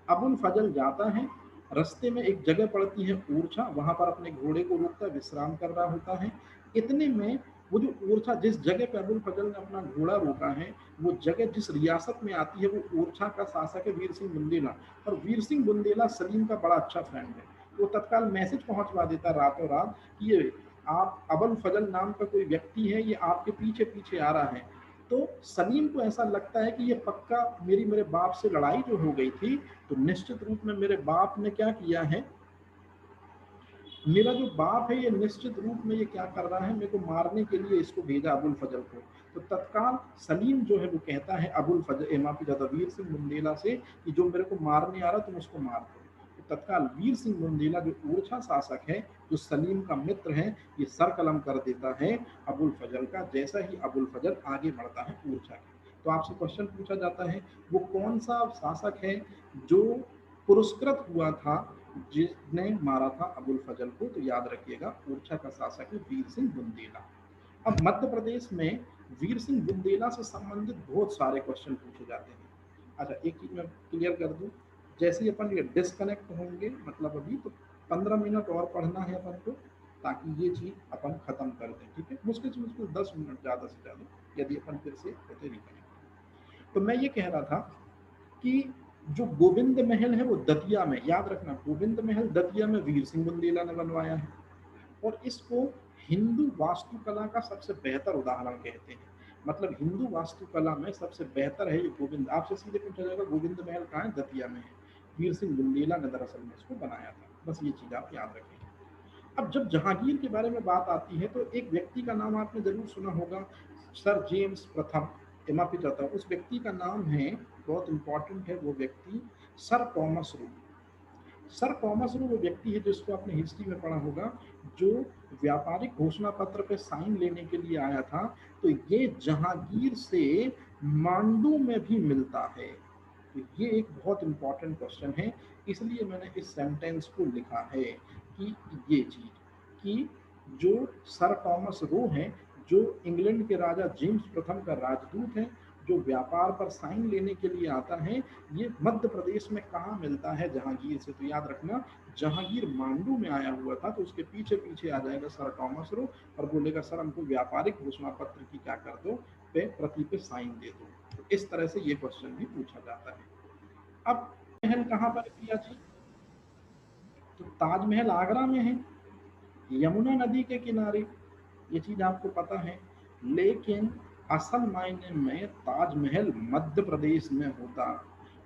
अबुल फजल जाता है, रास्ते में एक जगह पड़ती है ऊर्छा, वहां पर अपने घोड़े को रोकता है, विश्राम कर रहा होता है। इतने में वो जो ऊर्छा, जिस जगह पे अबुल फजल ने अपना घोड़ा रोका है, वो जगह जिस रियासत में आती है, वो ऊर्छा का शासक है वीर सिंह बुंदेला। और वीर सिंह बुंदेला सलीम का बड़ा अच्छा फ्रेंड है। वो तत्काल मैसेज पहुंचवा देता रातों रात कि ये आप अबुल फजल नाम का कोई व्यक्ति है, ये आपके पीछे पीछे आ रहा है। तो सलीम को ऐसा लगता है कि ये पक्का मेरे बाप से लड़ाई जो हो गई थी, तो निश्चित रूप में मेरे बाप ने क्या किया है, मेरा जो बाप है ये निश्चित रूप में ये क्या कर रहा है, मेरे को मारने के लिए इसको भेजा अबुल फजल को। तो तत्काल सलीम जो है वो कहता है अबुल फजल एमापी ज्यादा वीर सिंह बुंदेला से कि जो मेरे को मारने आ रहा तुम उसको मार दो। तो तत्काल वीर सिंह बुंदेला जो ओरछा शासक है, जो सलीम का मित्र है, ये सर कलम कर देता है अबुल फजल का, जैसा ही अबुल फजल आगे बढ़ता है ओरछा के। तो आपसे क्वेश्चन पूछा जाता है वो कौन सा शासक है जो पुरस्कृत हुआ था जिसने मारा था अबुल फजल को, तो याद रखिएगा ओरछा का शासक है वीर सिंह बुंदेला। अब मध्य प्रदेश में वीर सिंह बुंदेला से संबंधित बहुत सारे क्वेश्चन पूछे जाते हैं। अच्छा एक चीज मैं क्लियर कर दूं, जैसे ही अपन ये डिस्कनेक्ट होंगे, मतलब अभी तो 15 मिनट और पढ़ना है अपन को, ताकि ये चीज अपन खत्म कर दें, ठीक है। मुश्किल से मुश्किल 10 मिनट ज्यादा से ज्यादा, यदि अपन फिर से होते रिकनेक्ट। तो मैं ये कह रहा था कि जो गोविंद महल है वो दतिया में, याद रखना गोविंद महल दतिया में वीर सिंह बुंदेला ने बनवाया है, और इसको हिंदू वास्तुकला का सबसे बेहतर उदाहरण कहते हैं। मतलब हिंदू वास्तुकला में सबसे बेहतर है ये गोविंद। आपसे सीधे पूछा जाएगा गोविंद महल कहाँ है, दतिया में है। वीर सिंह बुंदेला ने दरअसल में इसको बनाया था, बस ये चीज आप याद रखें। अब जब जहांगीर के बारे में बात आती है तो एक व्यक्ति का नाम आपने जरूर सुना होगा, सर जेम्स प्रथम एमापी जाता। उस व्यक्ति का नाम है, बहुत इंपॉर्टेंट है वो व्यक्ति, सर टॉमस रू। सर टॉमस रू वो व्यक्ति है जिसको आपने हिस्ट्री में पढ़ा होगा, जो व्यापारिक घोषणा पत्र पे साइन लेने के लिए आया था। तो ये जहांगीर से मांडू में भी मिलता है। तो ये एक बहुत इंपॉर्टेंट क्वेश्चन है, इसलिए मैंने इस सेंटेंस को लिखा है कि ये चीज कि जो सर टॉमस रो है, जो इंग्लैंड के राजा जेम्स प्रथम का राजदूत है, जो व्यापार पर साइन लेने के लिए आता है, ये मध्य प्रदेश में कहाँ मिलता है, जहांगीर से। तो याद रखना जहांगीर मांडू में आया हुआ था, तो उसके पीछे पीछे आ जाएगा सर टॉमस रो और बोलेगा सर हमको व्यापारिक घोषणा पत्र की क्या कर दो, पे प्रति पे साइन दे दो। तो इस तरह से ये क्वेश्चन भी पूछा जाता है। अब महल कहाँ पर किया जी, तो ताजमहल आगरा में है, यमुना नदी के किनारे, ये चीज आपको पता है। लेकिन असल मायने में ताजमहल मध्य प्रदेश में होता,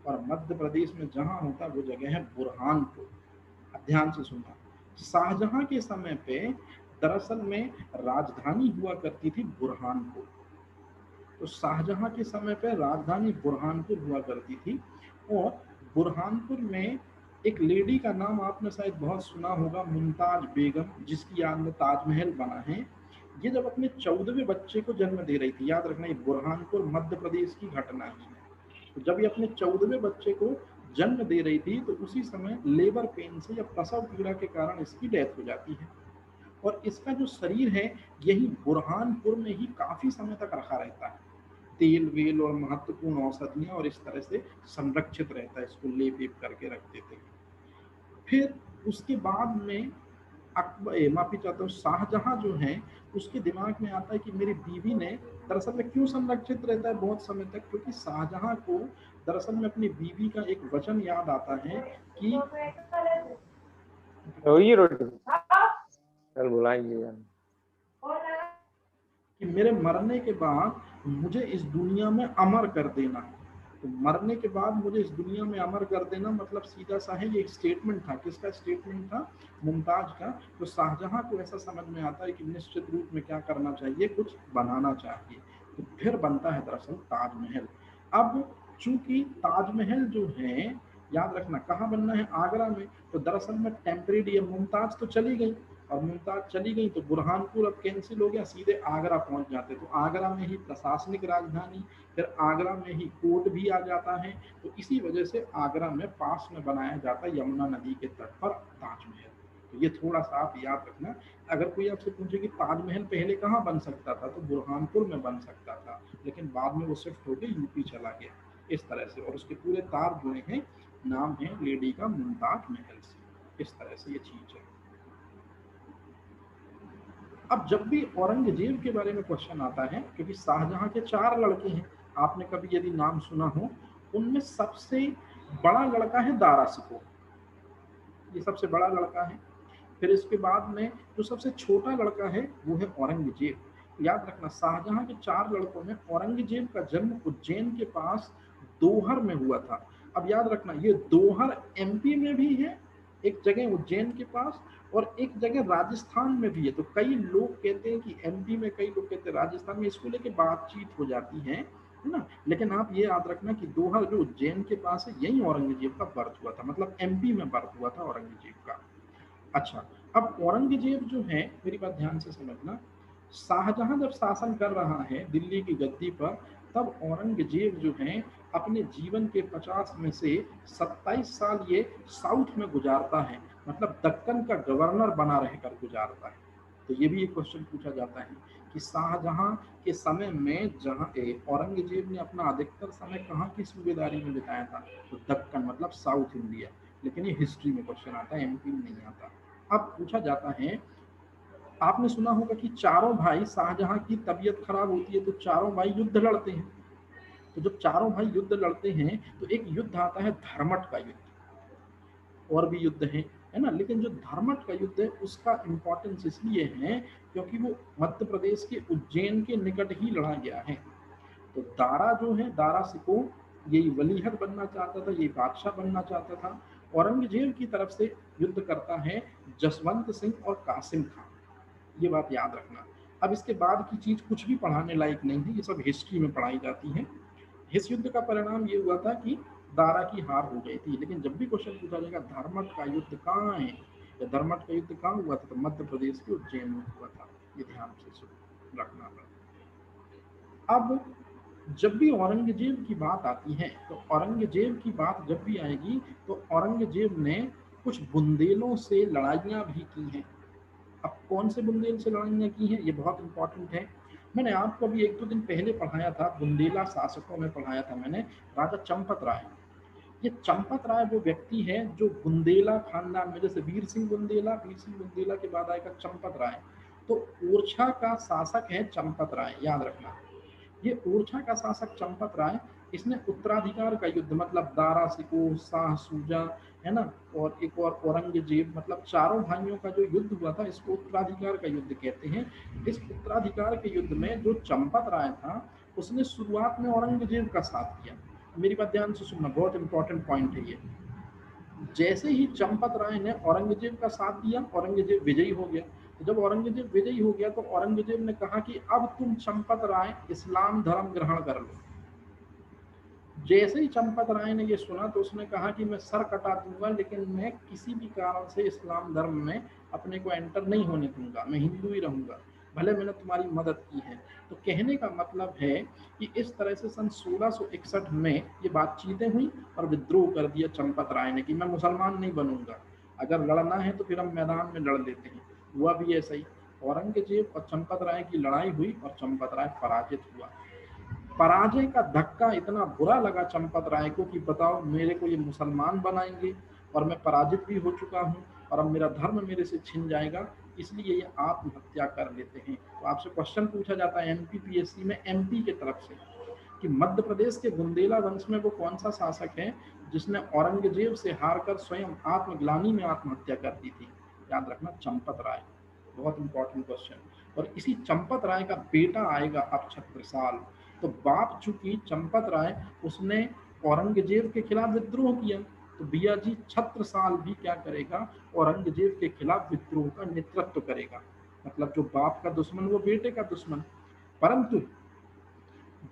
और मध्य प्रदेश में जहां होता वो जगह है बुरहानपुर। अब ध्यान से सुनना, शाहजहां के समय पे दरअसल में राजधानी हुआ करती थी बुरहानपुर। तो शाहजहां के समय पे राजधानी बुरहानपुर हुआ करती थी, और बुरहानपुर में एक लेडी का नाम आपने शायद बहुत सुना होगा, मुमताज बेगम, जिसकी याद में ताजमहल बना है। ये जब अपने 14वें बच्चे को जन्म दे रही थी, याद रखना ये बुरहानपुर मध्य प्रदेश की घटना ही है। तो जब ये अपने 14वें बच्चे को जन्म दे रही थी, तो उसी समय लेबर पेन से या प्रसव पीड़ा के कारण इसकी डेथ हो जाती है, और इसका जो शरीर है यही बुरहानपुर में ही काफी समय तक रखा रहता है। तेल वेल और महत्वपूर्ण औषधियां और इस तरह से संरक्षित रहता है, इसको लेप वेप करके रख देते हैं। फिर उसके बाद में अकबर माफी चाहता हूँ शाहजहां जो है, उसके दिमाग में आता है कि मेरी बीवी ने, दरअसल में क्यों संरक्षित रहता है बहुत समय तक, क्योंकि शाहजहां को दरअसल में अपनी बीवी का एक वचन याद आता है कि कल बुलाएंगे कि मेरे मरने के बाद मुझे इस दुनिया में अमर कर देना। तो मरने के बाद मुझे इस दुनिया में अमर कर देना मतलब सीधा सा है, ये एक स्टेटमेंट था। किसका स्टेटमेंट था, मुमताज का। तो शाहजहां को ऐसा समझ में आता है कि निश्चित रूप में क्या करना चाहिए, कुछ बनाना चाहिए। तो फिर बनता है दरअसल ताजमहल। अब चूंकि ताजमहल जो है, याद रखना कहाँ बनना है, आगरा में। तो दरअसल में टेम्परेरी मुमताज तो चली गई, और मुमताज चली गई तो बुरहानपुर अब कैंसिल हो गया, सीधे आगरा पहुंच जाते। तो आगरा में ही प्रशासनिक राजधानी, फिर आगरा में ही कोर्ट भी आ जाता है। तो इसी वजह से आगरा में पास में बनाया जाता है यमुना नदी के तट पर ताजमहल। तो ये थोड़ा सा आप याद रखना। अगर कोई आपसे पूछे कि ताजमहल पहले कहाँ बन सकता था, तो बुरहानपुर में बन सकता था, लेकिन बाद में वो शिफ्ट होकर यूपी चला गया, इस तरह से। और उसके पूरे तार जुड़े हैं, नाम है लेडी का मुमताज महल से। इस तरह से ये चीज है। अब जब भी औरंगजेब के बारे में क्वेश्चन आता है, क्योंकि शाहजहां के 4 लड़के हैं, आपने कभी यदि नाम सुना हो, उनमें सबसे बड़ा लड़का है दारा शिकोह। ये सबसे बड़ा लड़का है। फिर इसके बाद में जो सबसे छोटा लड़का है वो है औरंगजेब। याद रखना, शाहजहां के 4 लड़कों में औरंगजेब का जन्म उज्जैन के पास दोहर में हुआ था। अब याद रखना, ये दोहर एमपी में भी है, एक जगह उज्जैन के पास, और एक जगह राजस्थान में भी है। तो कई लोग कहते हैं कि एमपी में, कई लोग कहते हैं राजस्थान में, इसको लेके बातचीत हो जाती है ना। लेकिन आप ये याद रखना कि दोहर जो उज्जैन के पास है, यही औरंगजेब का बर्थ हुआ था, मतलब एमपी में बर्थ हुआ था औरंगजेब का। अच्छा, अब औरंगजेब जो है, मेरी बात ध्यान से समझना, शाहजहां जब शासन कर रहा है दिल्ली की गद्दी पर, तब औरंगजेब जो है अपने जीवन के 50 में से 27 साल ये साउथ में गुजारता है, मतलब दक्कन का गवर्नर बना रहकर गुजारता है। तो ये भी एक क्वेश्चन पूछा जाता है कि शाहजहां के समय में जहां औरंगजेब ने अपना अधिकतर समय कहाँ की सूबेदारी में बिताया था, तो दक्कन मतलब साउथ इंडिया। लेकिन ये हिस्ट्री में क्वेश्चन आता है, एमपी में नहीं आता। अब पूछा जाता है, आपने सुना होगा कि चारों भाई, शाहजहां की तबीयत खराब होती है तो चारों भाई युद्ध लड़ते हैं। तो जब चारों भाई युद्ध लड़ते हैं तो एक युद्ध आता है धर्मट का युद्ध, और भी युद्ध है ना, लेकिन जो धर्मट का युद्ध है उसका इंपॉर्टेंस इसलिए है क्योंकि वो मध्य प्रदेश के उज्जैन के निकट ही लड़ा गया है। तो दारा जो है, दारा सिको, यही वलीहद बनना चाहता था, यही बादशाह बनना चाहता था। औरंगजेब की तरफ से युद्ध करता है जसवंत सिंह और कासिम खान, ये बात याद रखना। अब इसके बाद की चीज कुछ भी पढ़ाने लायक नहीं है, ये सब हिस्ट्री में पढ़ाई जाती है। इस युद्ध का परिणाम ये हुआ था कि दारा की हार हो गई थी। लेकिन जब भी क्वेश्चन पूछा जाएगा धर्मट का युद्ध कहाँ है या धर्मट का युद्ध कहाँ हुआ था, तो मध्य प्रदेश के उज्जैन में हुआ था। ये ध्यान से रखना पड़ेगा। अब जब भी औरंगजेब की बात आती है, तो औरंगजेब की बात जब भी आएगी तो औरंगजेब ने कुछ बुंदेलों से लड़ाइयां भी की हैं। अब कौन से बुंदेल से लड़ाइयां की हैं, ये बहुत इंपॉर्टेंट है। मैंने आपको अभी 1-2 दिन पहले पढ़ाया था, बुंदेला शासकों में पढ़ाया था मैंने, राजा चंपत राय। ये चंपत राय वो व्यक्ति है जो बुंदेला खानदान में, जैसे वीर सिंह बुंदेला, वीर सिंह बुंदेला के बाद आएगा चंपत राय, तो ओरछा का शासक है चंपत राय, याद रखना। ये ओरछा का शासक चंपत राय, इसने उत्तराधिकार का युद्ध, मतलब दारा सिकोह, शाह सूजा, है ना, और एक और औरंगजेब, मतलब चारों भाइयों का जो युद्ध हुआ था, इसको उत्तराधिकार का युद्ध कहते हैं। इस उत्तराधिकार के युद्ध में जो चंपत राय था, उसने शुरुआत में औरंगजेब का साथ दिया। मेरी बात ध्यान से सुनना, बहुत इंपॉर्टेंट पॉइंट है ये। जैसे ही चंपत राय ने औरंगजेब का साथ दिया, औरंगजेब विजयी हो गया। तो जब औरंगजेब विजयी हो गया तो औरंगजेब ने कहा कि अब तुम चंपत राय इस्लाम धर्म ग्रहण कर लो। जैसे ही चंपत राय ने ये सुना तो उसने कहा कि मैं सर कटा दूंगा, लेकिन मैं किसी भी कारण से इस्लाम धर्म में अपने को एंटर नहीं होने दूंगा, मैं हिंदू ही रहूंगा, भले मैंने तुम्हारी मदद की है। तो कहने का मतलब है कि इस तरह से सन 1661 में ये बातचीतें हुई और विद्रोह कर दिया चंपत राय ने कि मैं मुसलमान नहीं बनूंगा, अगर लड़ना है तो फिर हम मैदान में लड़ लेते हैं। हुआ भी ऐसा ही, औरंगजेब और चंपत राय की लड़ाई हुई और चंपत राय पराजित हुआ। पराजय का धक्का इतना बुरा लगा चंपत राय को कि बताओ, मेरे को ये मुसलमान बनाएंगे और मैं पराजित भी हो चुका हूँ और अब मेरा धर्म मेरे से छिन जाएगा, इसलिए ये आत्महत्या कर लेते हैं। तो आपसे क्वेश्चन पूछा जाता है एमपीपीएससी में, एमपी की तरफ से, कि मध्य प्रदेश के बुंदेला वंश में वो कौन सा शासक है जिसने औरंगजेब से हारकर स्वयं आत्मग्लानी में आत्महत्या कर दी थी? याद रखना, चंपत राय। बहुत इंपॉर्टेंट क्वेश्चन। और इसी चंपत राय का बेटा आएगा अब छत्रसाल। तो बाप चूंकि चंपत राय, उसने औरंगजेब के खिलाफ विद्रोह किया, तो भैया जी छत्रसाल भी क्या करेगा, औरंगजेब के खिलाफ विद्रोह का नेतृत्व करेगा। मतलब जो बाप का दुश्मन वो बेटे का दुश्मन। परंतु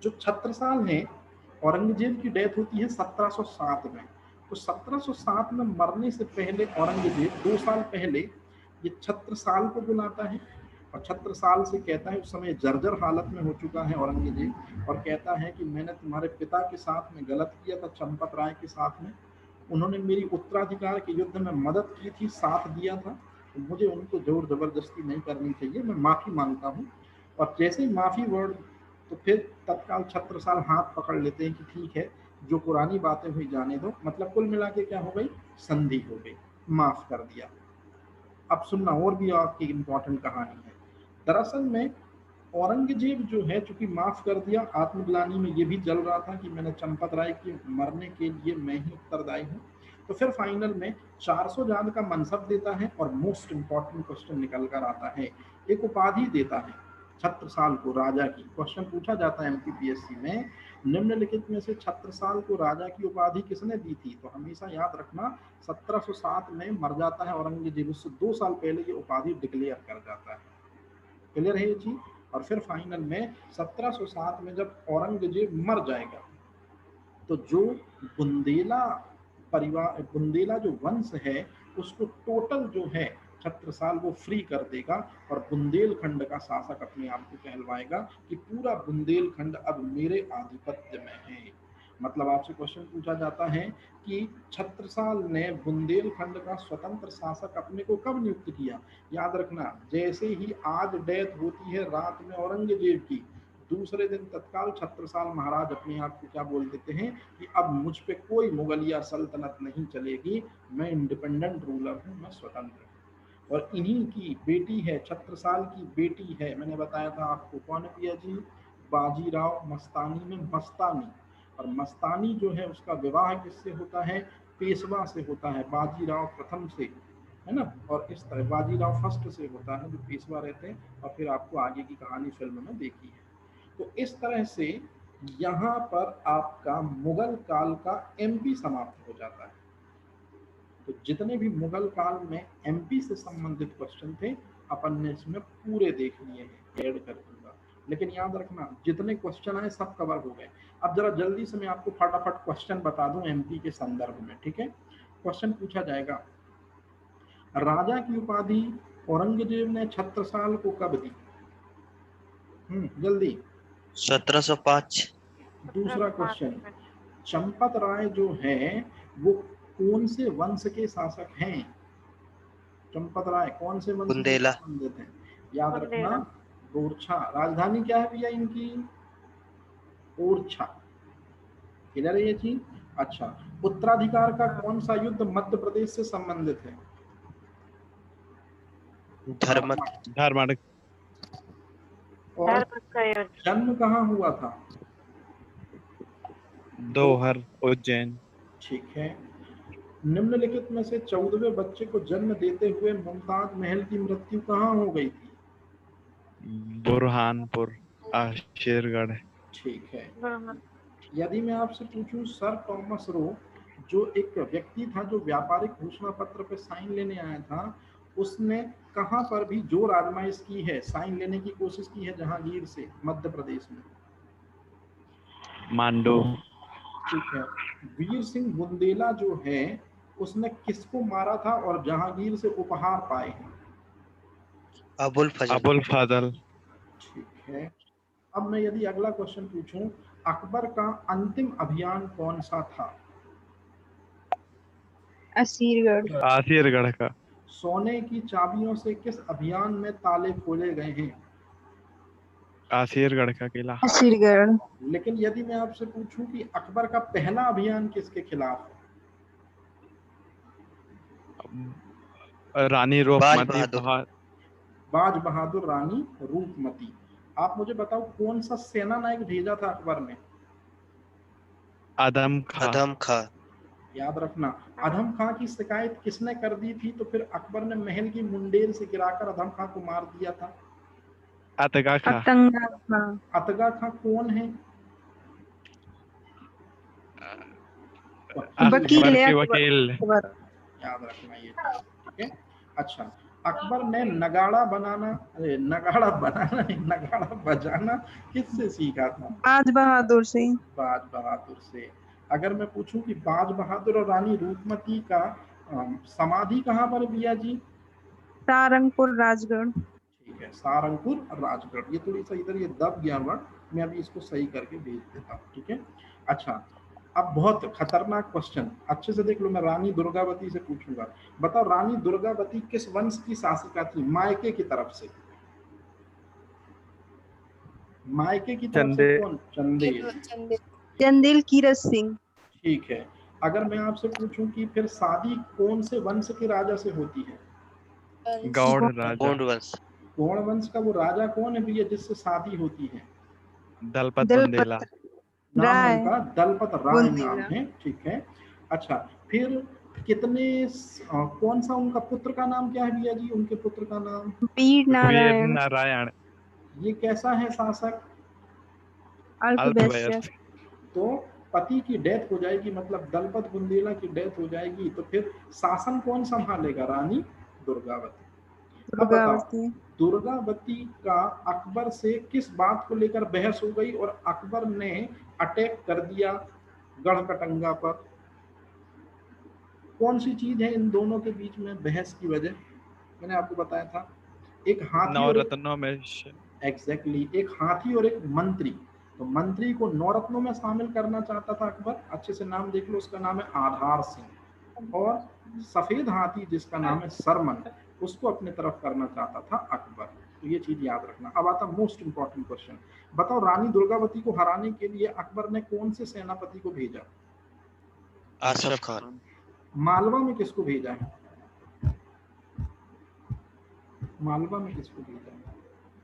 जो छत्रसाल है, औरंगजेब की डेथ होती है 1707 में। तो 1707 में मरने से पहले औरंगजेब 2 साल पहले ये छत्रसाल को बुलाता है और छत्रसाल से कहता है, उस समय जर्जर हालत में हो चुका है औरंगजेब, और कहता है कि मैंने तुम्हारे पिता के साथ में गलत किया था, चंपत राय के साथ में, उन्होंने मेरी उत्तराधिकार के युद्ध में मदद की थी, साथ दिया था, तो मुझे उनको जोर जबरदस्ती नहीं करनी चाहिए, मैं माफी मांगता हूँ। और जैसे ही माफी वर्ड, तो फिर तत्काल छत्रसाल हाथ पकड़ लेते हैं कि ठीक है, जो पुरानी बातें हुई जाने दो। मतलब कुल मिला के क्या हो गई, संधि हो गई, माफ कर दिया। अब सुनना, और भी आपकी इंपॉर्टेंट कहानी है। दरअसल में औरंगजेब जो है, चूंकि माफ कर दिया, आत्मग्लानी में ये भी जल रहा था कि मैंने चंपत राय के मरने के लिए मैं ही उत्तरदायी हूँ, तो फिर फाइनल में 400 जाद का मनसब देता है और मोस्ट इंपॉर्टेंट क्वेश्चन निकल कर आता है, एक उपाधि देता है छत्रसाल को राजा की। क्वेश्चन पूछा जाता है एमपीपीएससी में, निम्नलिखित में से छत्रसाल को राजा की उपाधि किसने दी थी? तो हमेशा याद रखना 1707 में मर जाता है औरंगजेब, उससे 2 साल पहले ये उपाधि डिक्लेयर कर जाता है। क्लियर है ये चीज? और फिर फाइनल में 1707 में जब औरंगजेब मर जाएगा तो जो बुंदेला परिवार, बुंदेला जो वंश है उसको टोटल जो है छत्रसाल वो फ्री कर देगा और बुंदेलखंड का शासक अपने आप को कहलवाएगा कि पूरा बुंदेलखंड अब मेरे आधिपत्य में है। मतलब आपसे क्वेश्चन पूछा जाता है कि छत्रसाल ने बुंदेलखंड का स्वतंत्र शासक अपने को कब नियुक्त किया? याद रखना, जैसे ही आज डेथ होती है रात में औरंगजेब की, दूसरे दिन तत्काल छत्रसाल महाराज अपने आप को क्या बोल देते हैं कि अब मुझ पे कोई मुगलिया सल्तनत नहीं चलेगी, मैं इंडिपेंडेंट रूलर हूँ, मैं स्वतंत्र हूँ। और इन्हीं की बेटी है, छत्रसाल की बेटी है, मैंने बताया था आपको, कौन है पिया जी? बाजीराव मस्तानी में मस्तानी। और मस्तानी जो है उसका विवाह किससे होता है? पेशवा से होता है, बाजीराव प्रथम से, है ना। और इस तरह बाजीराव फर्स्ट से होता है जो पेशवा रहते हैं, और फिर आपको आगे की कहानी फिल्म में देखी है। तो इस तरह से यहाँ पर आपका मुगल काल का एमपी समाप्त हो जाता है। तो जितने भी मुगल काल में एमपी से संबंधित क्वेश्चन थे अपन ने इसमें पूरे देख लिए हैं, ऐड कर दूंगा। लेकिन याद रखना जितने क्वेश्चन आए सब कवर हो गए। अब जरा जल्दी से मैं आपको फटाफट क्वेश्चन बता दूं एमपी के संदर्भ में, ठीक है। क्वेश्चन पूछा जाएगा, राजा की उपाधि औरंगजेब ने छत्रसाल को कब दी? जल्दी। 1705। दूसरा क्वेश्चन, चंपत राय जो है वो कौन से वंश के शासक हैं? चंपत राय कौन से वंश से बुंदेला। संबंधित हैं? याद रखना, गोरछा। राजधानी क्या है भैया इनकी? ओरछा। किधर है ये चीज? अच्छा, उत्तराधिकार का कौन सा युद्ध मध्य प्रदेश से संबंधित है? धर्मठ। और जन्म कहाँ हुआ था? दोहर, उज्जैन। ठीक है। निम्नलिखित में से 14वें बच्चे को जन्म देते हुए मुमताज महल की मृत्यु कहाँ हो गई थी? बुरहानपुर, आशेरगढ़। ठीक है। यदि मैं आपसे पूछूं सर टॉमस रो जो एक व्यक्ति था जो व्यापारिक घोषणा पत्र पे साइन लेने आया था, उसने कहां पर भी जोर आजमाइश की है, साइन लेने की कोशिश की है जहांगीर से, मध्य प्रदेश में? मांडू। ठीक है। वीर सिंह बुंदेला जो है उसने किसको मारा था और जहांगीर से उपहार पाए हैं? अबुल फजल। अबुल फजल। ठीक है। अब मैं यदि अगला क्वेश्चन पूछूं, अकबर का अंतिम अभियान कौन सा था? आसिरगढ़ का। सोने की चाबियों से किस अभियान में ताले खोले गए हैं? आसिरगढ़ का किला। लेकिन यदि मैं आपसे पूछूं कि अकबर का पहला अभियान किसके खिलाफ है? रानी रूपमती। बाज बहादुर रानी रूपमती। आप मुझे बताओ कौन सा सेना नायक भेजा था अकबर ने? आदम खां। याद रखना, अधम खां की शिकायत किसने कर दी थी तो फिर अकबर ने महल की मुंडेर से गिराकर अधम खां को मार दिया था? अतगा खां। अतगा खां कौन है? वकील। याद रखना ये, ठीक है। अच्छा, अकबर ने नगाड़ा बनाना, नगाड़ा बनाना नहीं, नगाड़ा बजाना किससे सीखा था? बाज बहादुर से। बाज बहादुर से। अगर मैं पूछूं कि बाज बहादुर और रानी रूपमती का समाधि कहाँ पर भैया जी? सारंगपुर राजगढ़। ठीक है, सारंगपुर राजगढ़। ये थोड़ी सा इधर ये दब गया वर्ड, मैं अभी इसको सही करके भेज देता हूँ, ठीक है। अच्छा, अब बहुत खतरनाक क्वेश्चन, अच्छे से देख लो, मैं रानी दुर्गावती से पूछूंगा। बताओ रानी दुर्गावती किस वंश की शासिका थी मायके की तरफ से? मायके की तरफ से कौन? चंदेल। चंदेल कीरत सिंह। ठीक है। अगर मैं आपसे पूछूं कि फिर शादी कौन से वंश के राजा से होती है? गौड़ राजा। गौड़ वंश का वो राजा कौन है भैया जिससे शादी होती है? दलपत बुंदेला। नाम उनका दलपत राय नाम है, ठीक है। अच्छा, फिर कितने कौन सा उनका पुत्र का नाम क्या है भैया जी, उनके पुत्र का नाम? वीर वीर नारायण, नारायण, ये कैसा है शासक? अल्पवयस्क, अल्पवयस्क, तो पति की डेथ हो जाएगी, मतलब दलपत बुंदेला की डेथ हो जाएगी, तो फिर शासन कौन संभालेगा? रानी दुर्गावती। अब बताओ, दुर्गावती, दुर्गावती का अकबर से किस बात को लेकर बहस हो गई और अकबर ने अटैक कर दिया गढ़कटंगा पर? कौन सी चीज है इन दोनों के बीच में बहस की वजह? मैंने आपको बताया था, एक हाथी और एक, नवरत्नों में एग्जैक्टली, एक हाथी और एक मंत्री। तो मंत्री को नौरत्नों में शामिल करना चाहता था अकबर, अच्छे से नाम देख लो, उसका नाम है आधार सिंह। और सफेद हाथी जिसका नाम है सरमन, उसको अपने तरफ करना चाहता था अकबर। तो ये चीज याद रखना। अब आता मोस्ट इंपॉर्टेंट क्वेश्चन, बताओ रानी दुर्गावती को हराने के लिए अकबर ने कौन से सेनापति को भेजा? आसफ खान। मालवा में किसको भेजा है? मालवा में किसको भेजा है?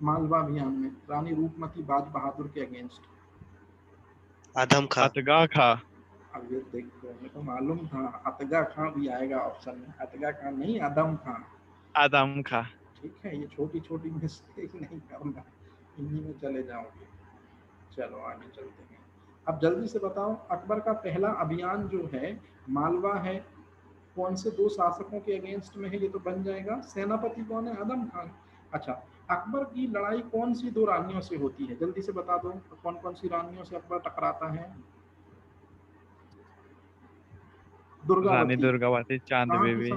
मालवा अभियान में रानी रूपमती बाज बहादुर के अगेंस्ट? आदम खां। अतगा खा, अब ये देखो, मेरे को मालूम था अतगा खां भी आएगा ऑप्शन में। अतगा खां नहीं, आदम खां। आदम खा। ठीक है, ये छोटी छोटी मिस्टेक नहीं करना, इन्हीं में चले जाओगे। चलो आगे चलते हैं। अब जल्दी से बताओ, अकबर का पहला अभियान जो है मालवा है, कौन से दो शासकों के अगेंस्ट में है? ये तो बन जाएगा। सेनापति कौन है? आदम खान। अच्छा, अकबर की लड़ाई कौन सी दो रानियों से होती है? जल्दी से बता दो, कौन कौन सी रानियों से अकबर टकराता है? रानी दुर्गावती। दुर्गावती, चांद कहाँ की बीबी।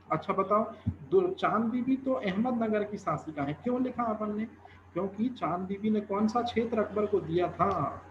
अच्छा बताओ, चांद बीबी तो अहमदनगर की शासिका है। क्यों लिखा अपन ने? क्योंकि चांद बीबी ने कौन सा क्षेत्र अकबर को दिया था?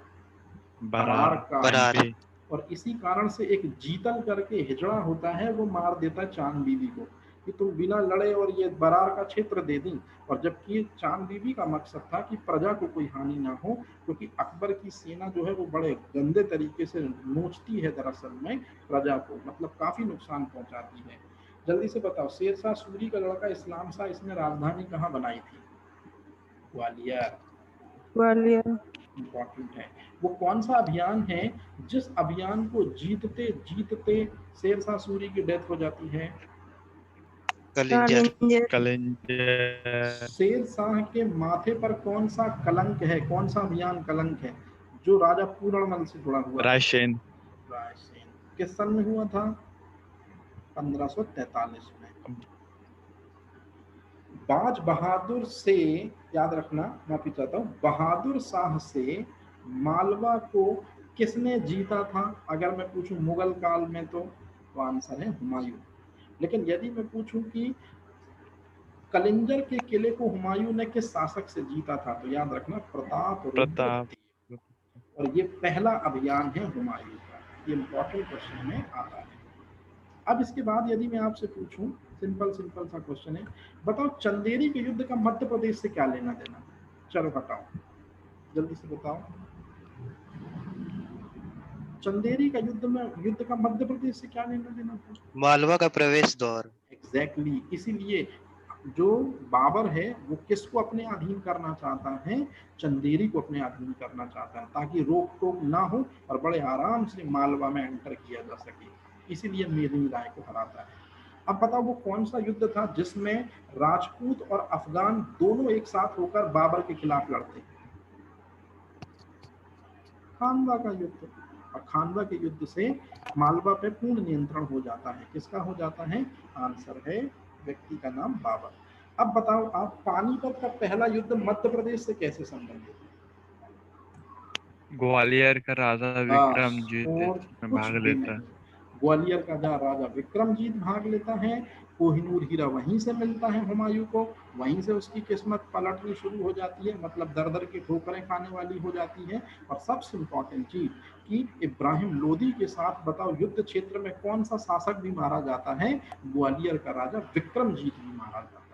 बरार बरार, का। बरार। एमपी। और इसी कारण से एक जीतल करके हिजड़ा होता है, वो मार देता है चांद बीबी को कि तुम बिना लड़े और ये बरार का क्षेत्र दे दी। और जबकि चांद बीबी का मकसद था कि प्रजा को कोई हानि ना हो, क्योंकि अकबर की सेना जो है वो बड़े गंदे तरीके से नोचती है दरअसल में प्रजा को, मतलब काफी नुकसान पहुंचाती है। जल्दी से बताओ, शेरशाह सूरी का लड़का इस्लाम शाह, इसने राजधानी कहाँ बनाई थी? ग्वालियर। ग्वालियर, इम्पोर्टेंट है। वो कौन सा अभियान है जिस अभियान को जीतते जीतते शेरशाह सूरी की डेथ हो जाती है? कलिंजर। कालिंजर, कलिंजर, शेर शाह के माथे पर कौन सा कलंक है? कौन सा अभियान कलंक है जो राजा पूरणमल से जुड़ा हुआ है? रायसेन, रायसेन। किस सन में हुआ था? 1543 में। बाज बहादुर से, याद रखना, माफी चाहता हूँ, बहादुर शाह से मालवा को किसने जीता था? अगर मैं पूछूं मुगल काल में तो आंसर है हुमायूं। लेकिन यदि मैं पूछूं कि कलिंजर के किले को हुमायूं ने किस शासक से जीता था, तो याद रखना प्रताप रुद्र प्रताप। देव। और ये पहला अभियान है हुमायूं का। ये इंपॉर्टेंट क्वेश्चन में आता है। अब इसके बाद यदि मैं आपसे पूछूं, सिंपल सिंपल सा क्वेश्चन है, बताओ चंदेरी के युद्ध का मध्य प्रदेश से क्या लेना देना? चलो बताओ, जल्दी से बताओ, चंदेरी का युद्ध का मध्य प्रदेश से क्या लेना देना था? मालवा का प्रवेश द्वार। एग्जैक्टली, इसीलिए जो बाबर है वो किसको अपने अधीन करना चाहता है? चंदेरी को अपने अधीन करना चाहता है, ताकि रोक टोक ना हो और बड़े आराम से मालवा में एंटर किया जा सके। इसीलिए मेदिनी राय को हराता है। अब बताओ वो कौन सा युद्ध था जिसमें राजपूत और अफगान दोनों एक साथ होकर बाबर के खिलाफ लड़ते? खानवा का युद्ध। और खानवा के युद्ध से मालवा पे पूर्ण नियंत्रण हो जाता है। किसका हो जाता है? आंसर है व्यक्ति का नाम बाबर। अब बताओ आप, पानीपत का पहला युद्ध मध्य प्रदेश से कैसे संबंधित है? ग्वालियर का राजा विक्रमजीत और इसमें कुछ भाग भी लेता है। नहीं, ग्वालियर का जहाँ राजा विक्रमजीत भाग लेता है, कोहिनूर हीरा वहीं से मिलता है हुमायूं को, वहीं से उसकी किस्मत पलटनी शुरू हो जाती है, मतलब दर दर की ठोकरें खाने वाली हो जाती है। और सबसे इम्पोर्टेंट चीज कि इब्राहिम लोदी के साथ बताओ युद्ध क्षेत्र में कौन सा शासक भी मारा जाता है? ग्वालियर का राजा विक्रमजीत भी मारा जाता है।